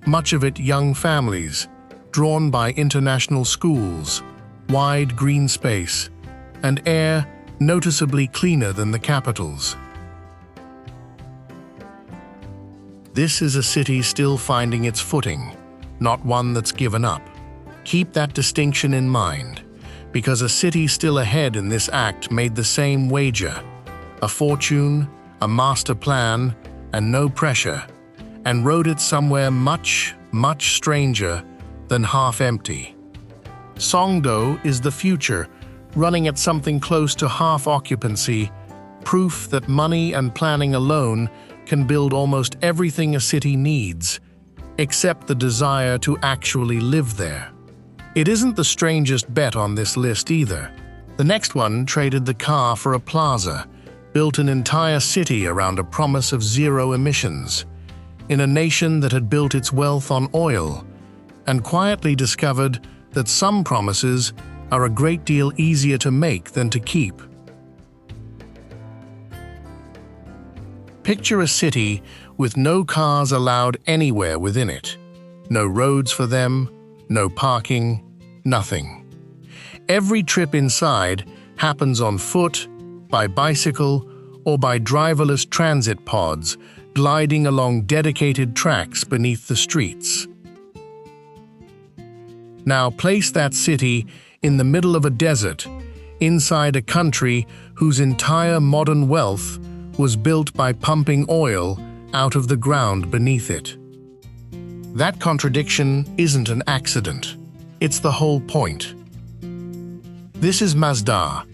much of it young families, drawn by international schools, wide green space, and air noticeably cleaner than the capitals. This is a city still finding its footing, not one that's given up. Keep that distinction in mind, because a city still ahead in this act made the same wager, a fortune, a master plan, and no pressure, and rode it somewhere much, much stranger than half empty. Songdo is the future, running at something close to half occupancy, proof that money and planning alone can build almost everything a city needs, except the desire to actually live there. It isn't the strangest bet on this list either. The next one traded the car for a plaza, built an entire city around a promise of zero emissions, in a nation that had built its wealth on oil, and quietly discovered that some promises are a great deal easier to make than to keep. Picture a city with no cars allowed anywhere within it. No roads for them, no parking, nothing. Every trip inside happens on foot, by bicycle, or by driverless transit pods gliding along dedicated tracks beneath the streets. Now place that city in the middle of a desert, inside a country whose entire modern wealth was built by pumping oil out of the ground beneath it. That contradiction isn't an accident. It's the whole point. This is Masdar,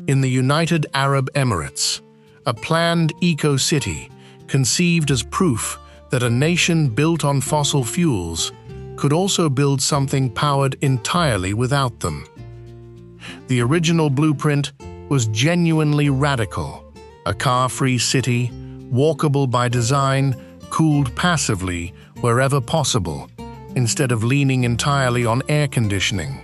in the United Arab Emirates, a planned eco-city conceived as proof that a nation built on fossil fuels could also build something powered entirely without them. The original blueprint was genuinely radical, a car-free city, walkable by design, cooled passively wherever possible, instead of leaning entirely on air conditioning.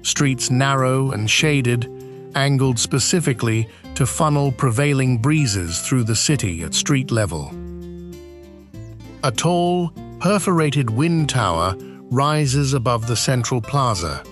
Streets narrow and shaded, angled specifically to funnel prevailing breezes through the city at street level. A tall, perforated wind tower rises above the central plaza,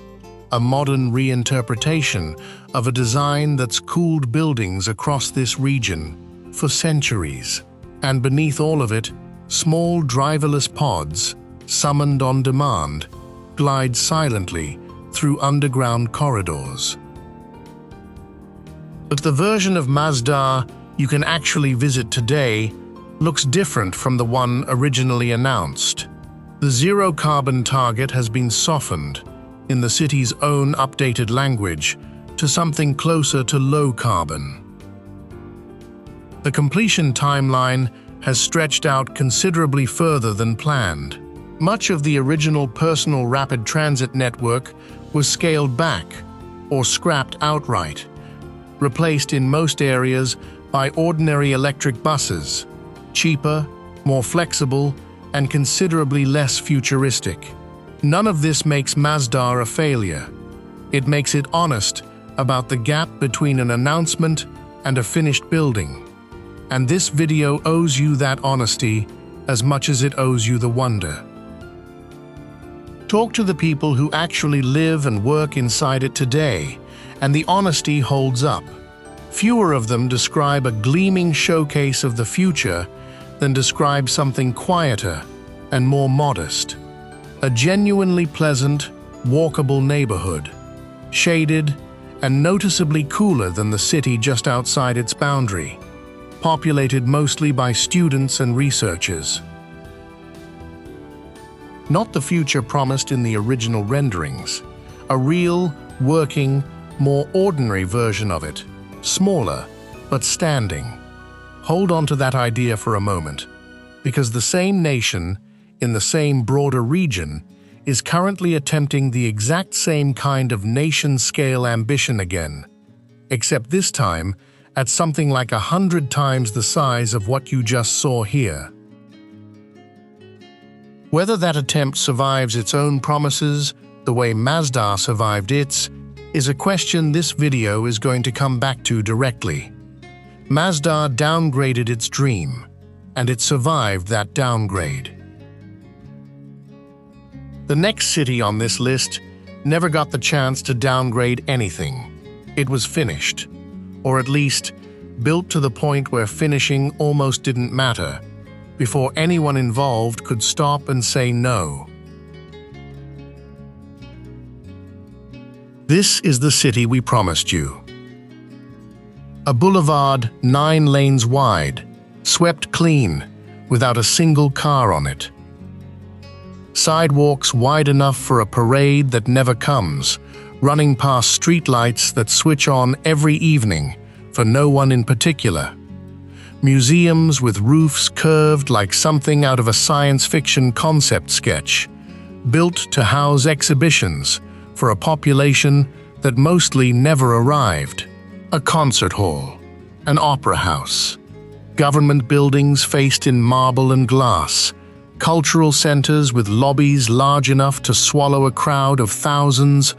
a modern reinterpretation of a design that's cooled buildings across this region for centuries. And beneath all of it, small driverless pods, summoned on demand, glide silently through underground corridors. But the version of Masdar you can actually visit today looks different from the one originally announced. The zero-carbon target has been softened, in the city's own updated language, to something closer to low carbon. The completion timeline has stretched out considerably further than planned. Much of the original personal rapid transit network was scaled back or scrapped outright, replaced in most areas by ordinary electric buses, cheaper, more flexible, and considerably less futuristic. None of this makes Masdar a failure. It makes it honest about the gap between an announcement and a finished building. And this video owes you that honesty as much as it owes you the wonder. Talk to the people who actually live and work inside it today, and the honesty holds up. Fewer of them describe a gleaming showcase of the future than describe something quieter and more modest. A genuinely pleasant, walkable neighborhood, shaded and noticeably cooler than the city just outside its boundary, populated mostly by students and researchers. Not the future promised in the original renderings, a real, working, more ordinary version of it, smaller, but standing. Hold on to that idea for a moment, because the same nation, in the same broader region, is currently attempting the exact same kind of nation-scale ambition again, except this time at something like 100 times the size of what you just saw here. Whether that attempt survives its own promises, the way Masdar survived its, is a question this video is going to come back to directly. Masdar downgraded its dream. and it survived that downgrade. The next city on this list never got the chance to downgrade anything. It was finished, or at least built to the point where finishing almost didn't matter, before anyone involved could stop and say no. This is the city we promised you. A boulevard 9 lanes wide, swept clean, without a single car on it. Sidewalks wide enough for a parade that never comes, running past streetlights that switch on every evening for no one in particular. Museums with roofs curved like something out of a science fiction concept sketch, built to house exhibitions for a population that mostly never arrived. A concert hall, an opera house, government buildings faced in marble and glass, cultural centers with lobbies large enough to swallow a crowd of thousands,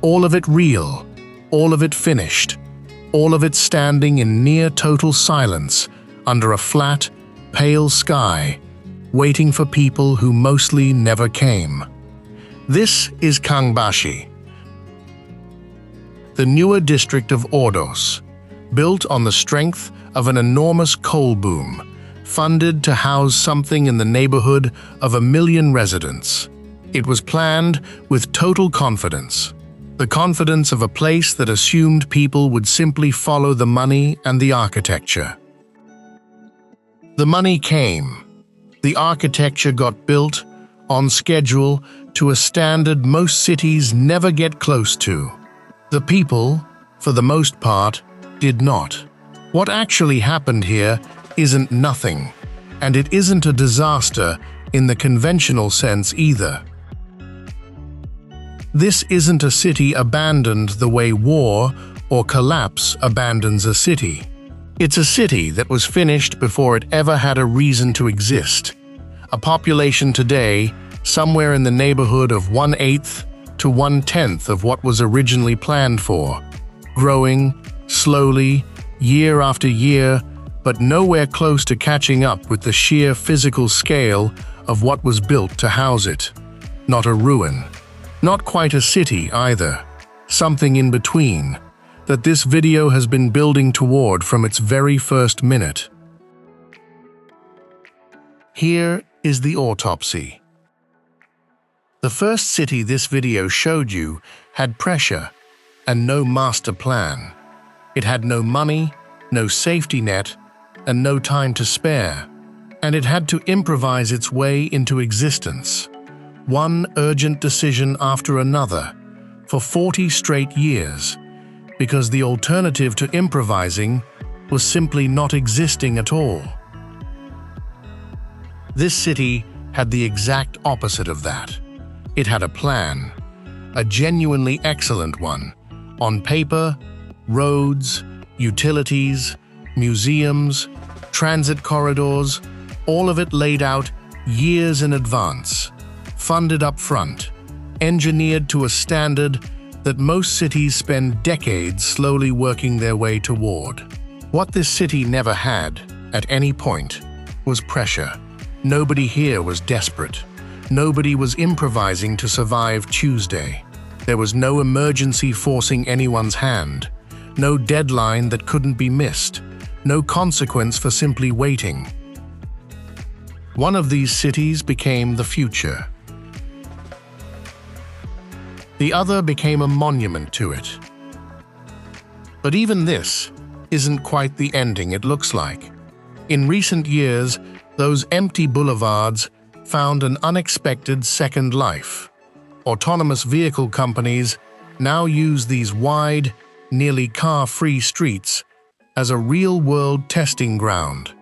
all of it real, all of it finished, all of it standing in near total silence under a flat, pale sky, waiting for people who mostly never came. This is Kangbashi, the newer district of Ordos, built on the strength of an enormous coal boom, funded to house something in the neighborhood of 1 million residents. It was planned with total confidence, the confidence of a place that assumed people would simply follow the money and the architecture. The money came. The architecture got built, on schedule, to a standard most cities never get close to. The people, for the most part, did not. What actually happened here isn't nothing, and it isn't a disaster in the conventional sense either. This isn't a city abandoned the way war or collapse abandons a city. It's a city that was finished before it ever had a reason to exist. A population today somewhere in the neighborhood of 1/8 to 1/10 of what was originally planned for, growing slowly, year after year, but nowhere close to catching up with the sheer physical scale of what was built to house it. Not a ruin. Not quite a city either. Something in between, that this video has been building toward from its very first minute. Here is the autopsy. The first city this video showed you had pressure and no master plan. It had no money, no safety net, and no time to spare, and it had to improvise its way into existence. One urgent decision after another, for 40 straight years, because the alternative to improvising was simply not existing at all. This city had the exact opposite of that. It had a plan, a genuinely excellent one. On paper, roads, utilities, museums, transit corridors, all of it laid out years in advance, funded up front, engineered to a standard that most cities spend decades slowly working their way toward. What this city never had, at any point, was pressure. Nobody here was desperate. Nobody was improvising to survive Tuesday. There was no emergency forcing anyone's hand, no deadline that couldn't be missed, no consequence for simply waiting. One of these cities became the future. The other became a monument to it. But even this isn't quite the ending it looks like. In recent years, those empty boulevards found an unexpected second life. Autonomous vehicle companies now use these wide, nearly car-free streets as a real-world testing ground.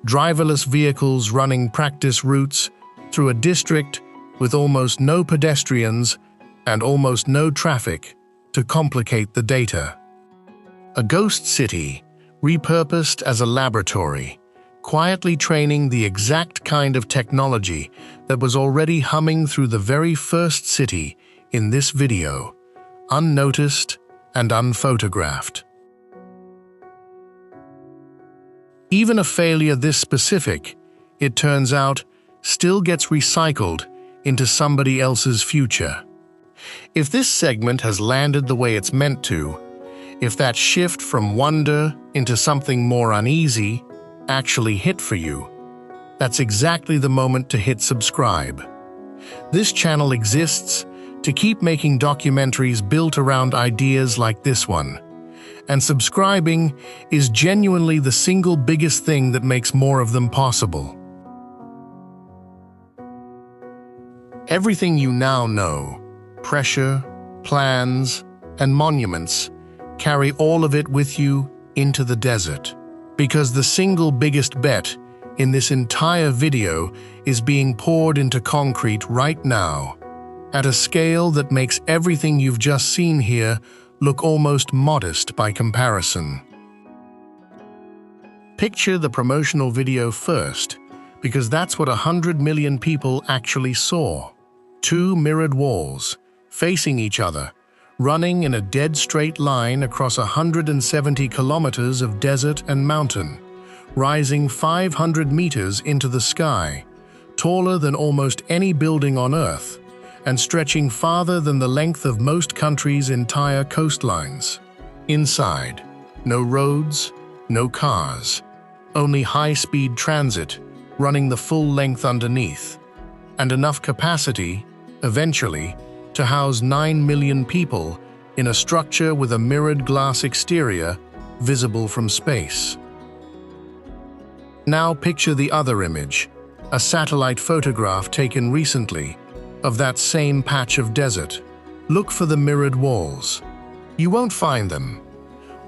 Driverless vehicles running practice routes through a district with almost no pedestrians and almost no traffic to complicate the data. A ghost city repurposed as a laboratory, quietly training the exact kind of technology that was already humming through the very first city in this video, unnoticed and unphotographed. Even a failure this specific it turns out, still gets recycled into somebody else's future. If this segment has landed the way it's meant to, if that shift from wonder into something more uneasy actually hit for you, that's exactly the moment to hit subscribe. This channel exists to keep making documentaries built around ideas like this one, and subscribing is genuinely the single biggest thing that makes more of them possible. Everything you now know, pressure, plans, and monuments, carry all of it with you into the desert. Because the single biggest bet in this entire video is being poured into concrete right now, at a scale that makes everything you've just seen here look almost modest by comparison. Picture the promotional video first, because that's what 100 million people actually saw. Two mirrored walls, facing each other, running in a dead straight line across 170 kilometers of desert and mountain, rising 500 meters into the sky, taller than almost any building on Earth, and stretching farther than the length of most countries' entire coastlines. Inside, no roads, no cars, only high-speed transit running the full length underneath, and enough capacity, eventually, to house 9 million people in a structure with a mirrored glass exterior visible from space. Now picture the other image, a satellite photograph taken recently of that same patch of desert. Look for the mirrored walls. You won't find them.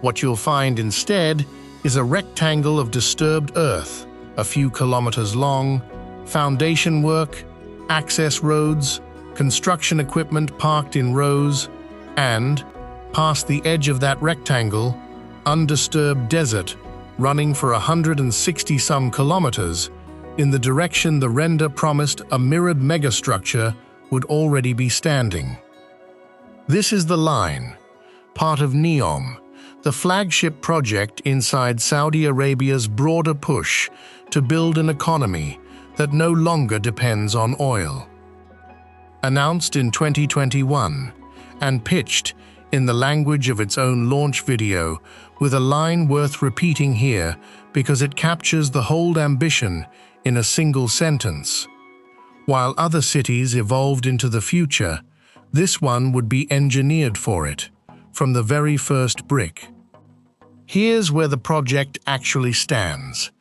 What you'll find instead is a rectangle of disturbed earth, a few kilometers long, foundation work, access roads, construction equipment parked in rows, and, past the edge of that rectangle, undisturbed desert running for 160-some kilometers in the direction the render promised a mirrored megastructure would already be standing. This is the line, part of NEOM, the flagship project inside Saudi Arabia's broader push to build an economy that no longer depends on oil. Announced in 2021 and pitched in the language of its own launch video, with a line worth repeating here because it captures the whole ambition in a single sentence. While other cities evolved into the future, this one would be engineered for it, from the very first brick. Here's where the project actually stands.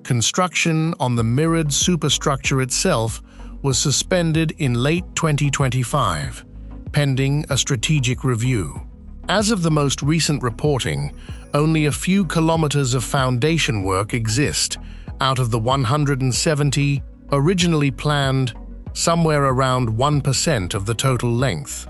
Construction on the mirrored superstructure itself was suspended in late 2025, pending a strategic review. As of the most recent reporting, only a few kilometers of foundation work exist out of the 170 originally planned, somewhere around 1% of the total length,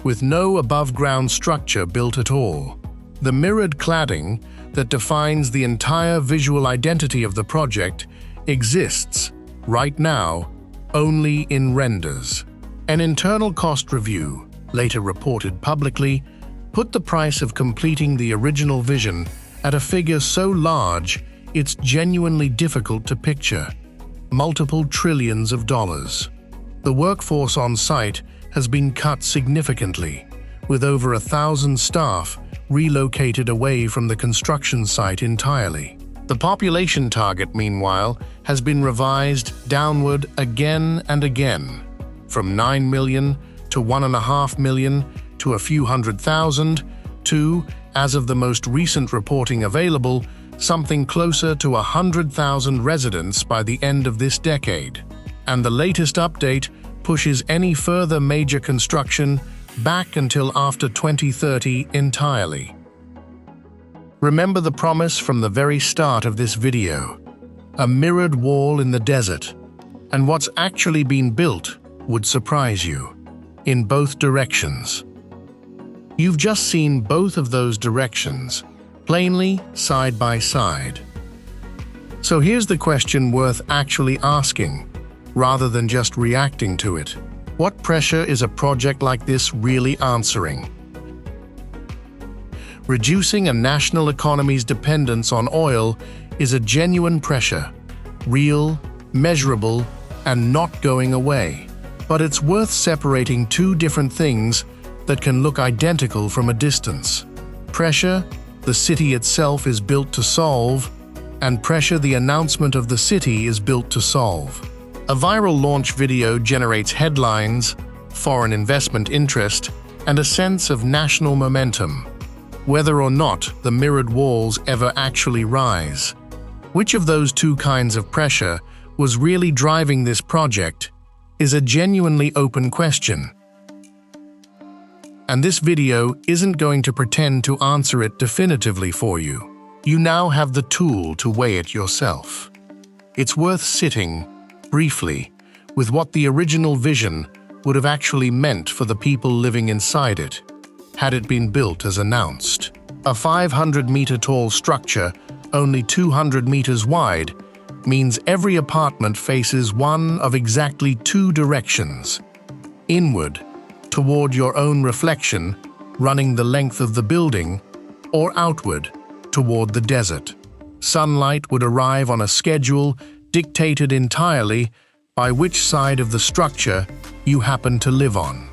with no above-ground structure built at all. The mirrored cladding that defines the entire visual identity of the project exists, right now, only in renders. An internal cost review, later reported publicly, put the price of completing the original vision at a figure so large it's genuinely difficult to picture: multiple trillions of dollars. The workforce on site has been cut significantly, with over 1,000 staff relocated away from the construction site entirely. The population target, meanwhile, has been revised downward again and again, from 9 million to 1.5 million to a few 100,000 to, as of the most recent reporting available, something closer to 100,000 residents by the end of this decade. And the latest update pushes any further major construction back until after 2030 entirely. Remember the promise from the very start of this video: a mirrored wall in the desert, and what's actually been built would surprise you, in both directions. You've just seen both of those directions, plainly side by side. So here's the question worth actually asking, rather than just reacting to it. What pressure is a project like this really answering? Reducing a national economy's dependence on oil is a genuine pressure, real, measurable, and not going away. But it's worth separating two different things that can look identical from a distance. Pressure, the city itself is built to solve, and pressure, the announcement of the city, is built to solve. A viral launch video generates headlines, foreign investment interest, and a sense of national momentum, whether or not the mirrored walls ever actually rise. Which of those two kinds of pressure was really driving this project is a genuinely open question. And this video isn't going to pretend to answer it definitively for you. You now have the tool to weigh it yourself. It's worth sitting, briefly, with what the original vision would have actually meant for the people living inside it, had it been built as announced. A 500-meter-tall structure, only 200 meters wide, means every apartment faces one of exactly two directions: inward, toward your own reflection, running the length of the building, or outward, toward the desert. Sunlight would arrive on a schedule dictated entirely by which side of the structure you happen to live on.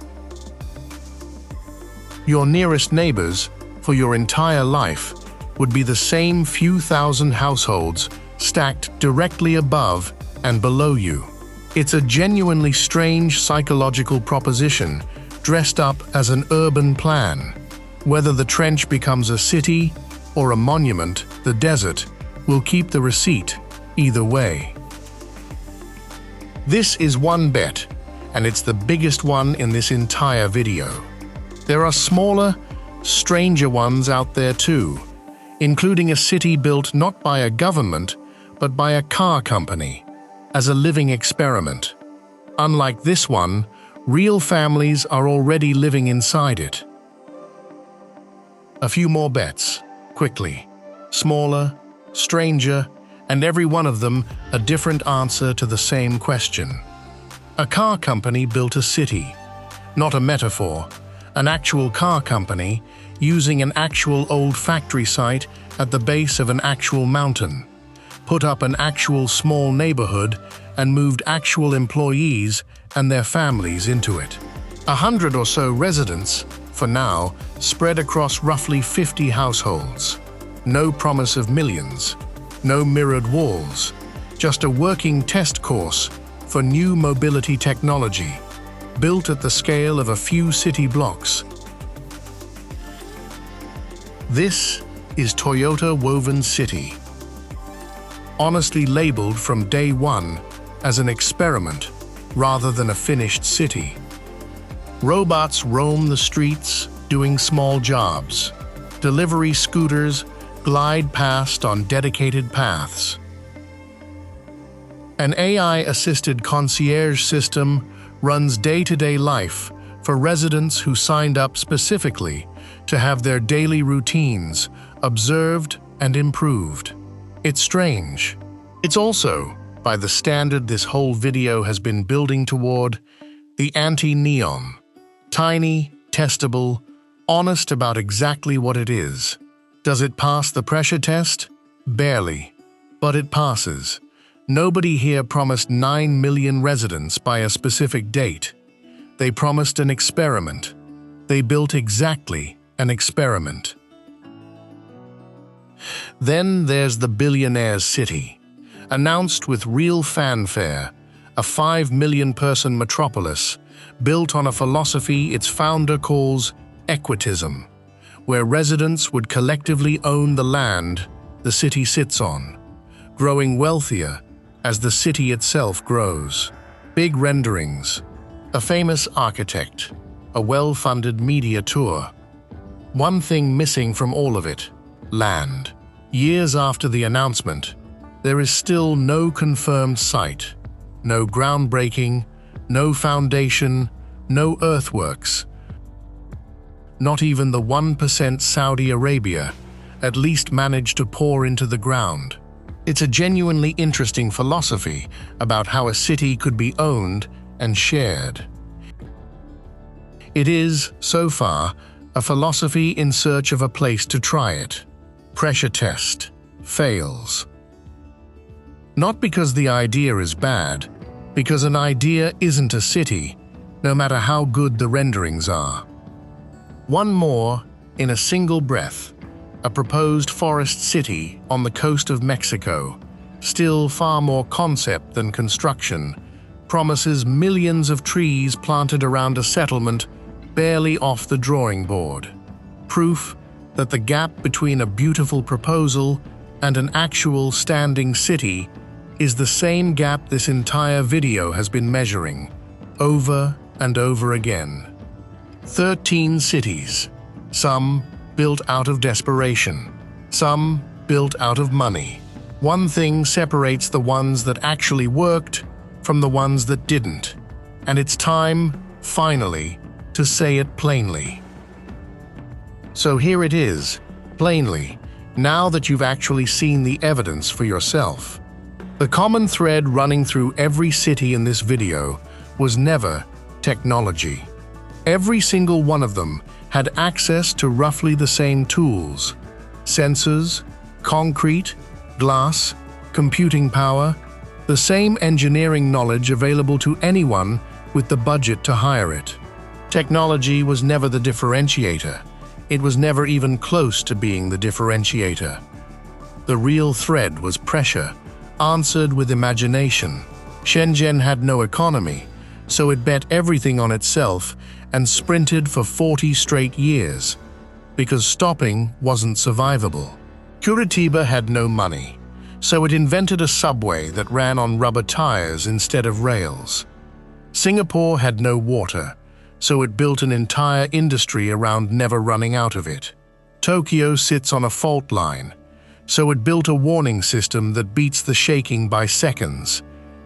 Your nearest neighbors, for your entire life, would be the same few thousand households stacked directly above and below you. It's a genuinely strange psychological proposition dressed up as an urban plan. Whether the trench becomes a city or a monument, the desert will keep the receipt either way. This is one bet, and it's the biggest one in this entire video. There are smaller, stranger ones out there too, including a city built not by a government, but by a car company, as a living experiment. Unlike this one, real families are already living inside it. A few more bets, quickly. Smaller, stranger, and every one of them a different answer to the same question. A car company built a city, not a metaphor, an actual car company using an actual old factory site at the base of an actual mountain, put up an actual small neighborhood, and moved actual employees and their families into it. 100 or so residents, for now, spread across roughly 50 households. No promise of millions, no mirrored walls, just a working test course for new mobility technology, built at the scale of a few city blocks. This is Toyota Woven City, honestly labeled from day one as an experiment rather than a finished city. Robots roam the streets doing small jobs. Delivery scooters glide past on dedicated paths. An AI-assisted concierge system runs day-to-day life for residents who signed up specifically to have their daily routines observed and improved. It's strange. It's also, by the standard this whole video has been building toward, the anti-NEOM. Tiny, testable, honest about exactly what it is. Does it pass the pressure test? Barely. But it passes. Nobody here promised 9 million residents by a specific date. They promised an experiment. They built exactly an experiment. Then there's the billionaire's city, announced with real fanfare, a 5 million-person metropolis built on a philosophy its founder calls equitism, where residents would collectively own the land the city sits on, growing wealthier as the city itself grows. Big renderings, a famous architect, a well-funded media tour. One thing missing from all of it: land. Years after the announcement, there is still no confirmed site, no groundbreaking, no foundation, no earthworks. Not even the 1% Saudi Arabia at least managed to pour into the ground. It's a genuinely interesting philosophy about how a city could be owned and shared. It is, so far, a philosophy in search of a place to try it. Pressure test. Fails. Not because the idea is bad, because an idea isn't a city, no matter how good the renderings are. One more, in a single breath, a proposed forest city on the coast of Mexico, still far more concept than construction, promises millions of trees planted around a settlement barely off the drawing board. Proof that the gap between a beautiful proposal and an actual standing city is the same gap this entire video has been measuring, over and over again. 13 cities, some built out of desperation, some built out of money. One thing separates the ones that actually worked from the ones that didn't, and it's time, finally, to say it plainly. So here it is, plainly, now that you've actually seen the evidence for yourself. The common thread running through every city in this video was never technology. Every single one of them had access to roughly the same tools: sensors, concrete, glass, computing power, the same engineering knowledge available to anyone with the budget to hire it. Technology was never the differentiator. It was never even close to being the differentiator. The real thread was pressure, answered with imagination. Shenzhen had no economy, so it bet everything on itself and sprinted for 40 straight years, because stopping wasn't survivable. Curitiba had no money, so it invented a subway that ran on rubber tires instead of rails. Singapore had no water, so it built an entire industry around never running out of it. Tokyo sits on a fault line, so it built a warning system that beats the shaking by seconds,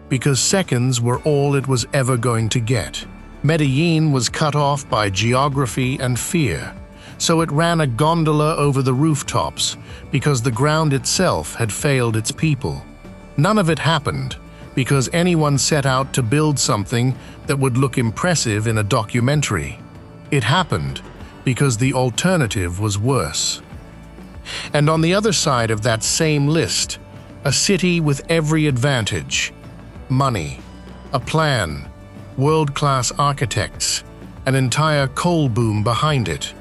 because seconds were all it was ever going to get. Medellín was cut off by geography and fear, so it ran a gondola over the rooftops because the ground itself had failed its people. None of it happened because anyone set out to build something that would look impressive in a documentary. It happened because the alternative was worse. And on the other side of that same list, a city with every advantage: money, a plan, world-class architects, an entire coal boom behind it,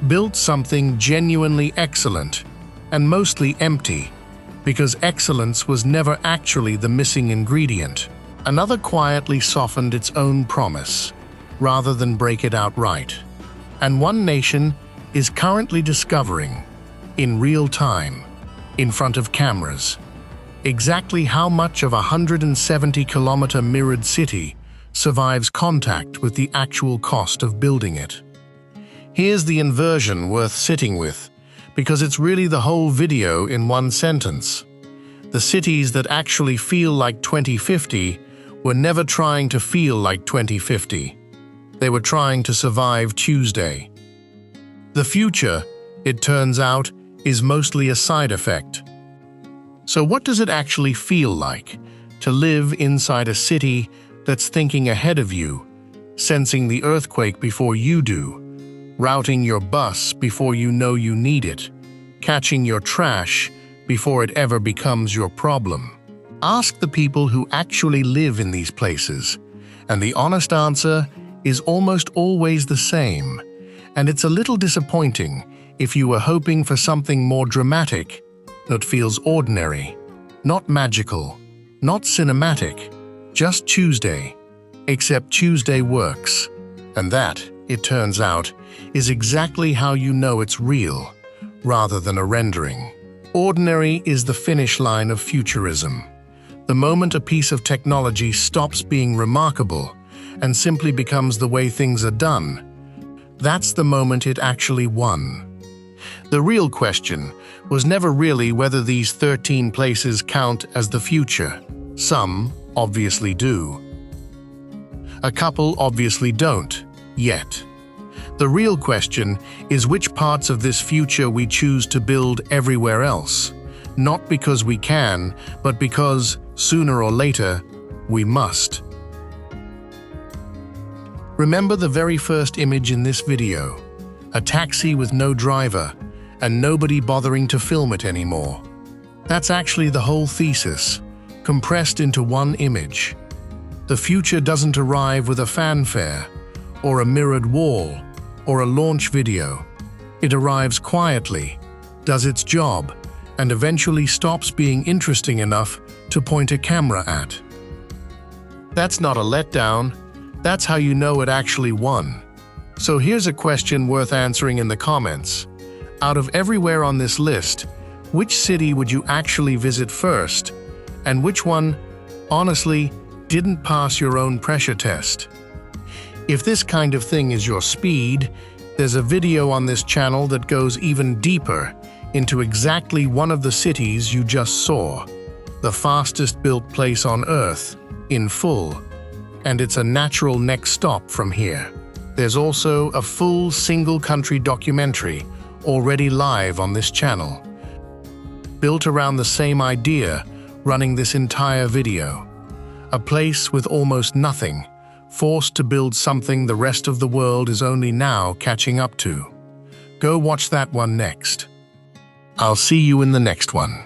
built something genuinely excellent and mostly empty, because excellence was never actually the missing ingredient. Another quietly softened its own promise, rather than break it outright. And one nation is currently discovering, in real time, in front of cameras, exactly how much of a 170-kilometer mirrored city survives contact with the actual cost of building it. Here's the inversion worth sitting with, because it's really the whole video in one sentence. The cities that actually feel like 2050 were never trying to feel like 2050. They were trying to survive Tuesday. The future, it turns out, is mostly a side effect. So what does it actually feel like to live inside a city that's thinking ahead of you, sensing the earthquake before you do, routing your bus before you know you need it, catching your trash before it ever becomes your problem? Ask the people who actually live in these places, and the honest answer is almost always the same, and it's a little disappointing if you were hoping for something more dramatic that feels ordinary, not magical, not cinematic, just Tuesday, except Tuesday works. And that, it turns out, is exactly how you know it's real, rather than a rendering. Ordinary is the finish line of futurism. The moment a piece of technology stops being remarkable and simply becomes the way things are done, that's the moment it actually won. The real question was never really whether these 13 places count as the future. Some obviously do. A couple obviously don't, yet. The real question is which parts of this future we choose to build everywhere else, not because we can, but because, sooner or later, we must. Remember the very first image in this video, a taxi with no driver, and nobody bothering to film it anymore. That's actually the whole thesis. compressed into one image. The future doesn't arrive with a fanfare, or a mirrored wall, or a launch video. It arrives quietly, does its job, and eventually stops being interesting enough to point a camera at. That's not a letdown. That's how you know it actually won. So here's a question worth answering in the comments. Out of everywhere on this list, which city would you actually visit first? And which one, honestly, didn't pass your own pressure test? If this kind of thing is your speed, there's a video on this channel that goes even deeper into exactly one of the cities you just saw, the fastest built place on Earth, in full. And it's a natural next stop from here. There's also a full single-country documentary already live on this channel, built around the same idea, running this entire video. A place with almost nothing, forced to build something the rest of the world is only now catching up to. Go watch that one next. I'll see you in the next one.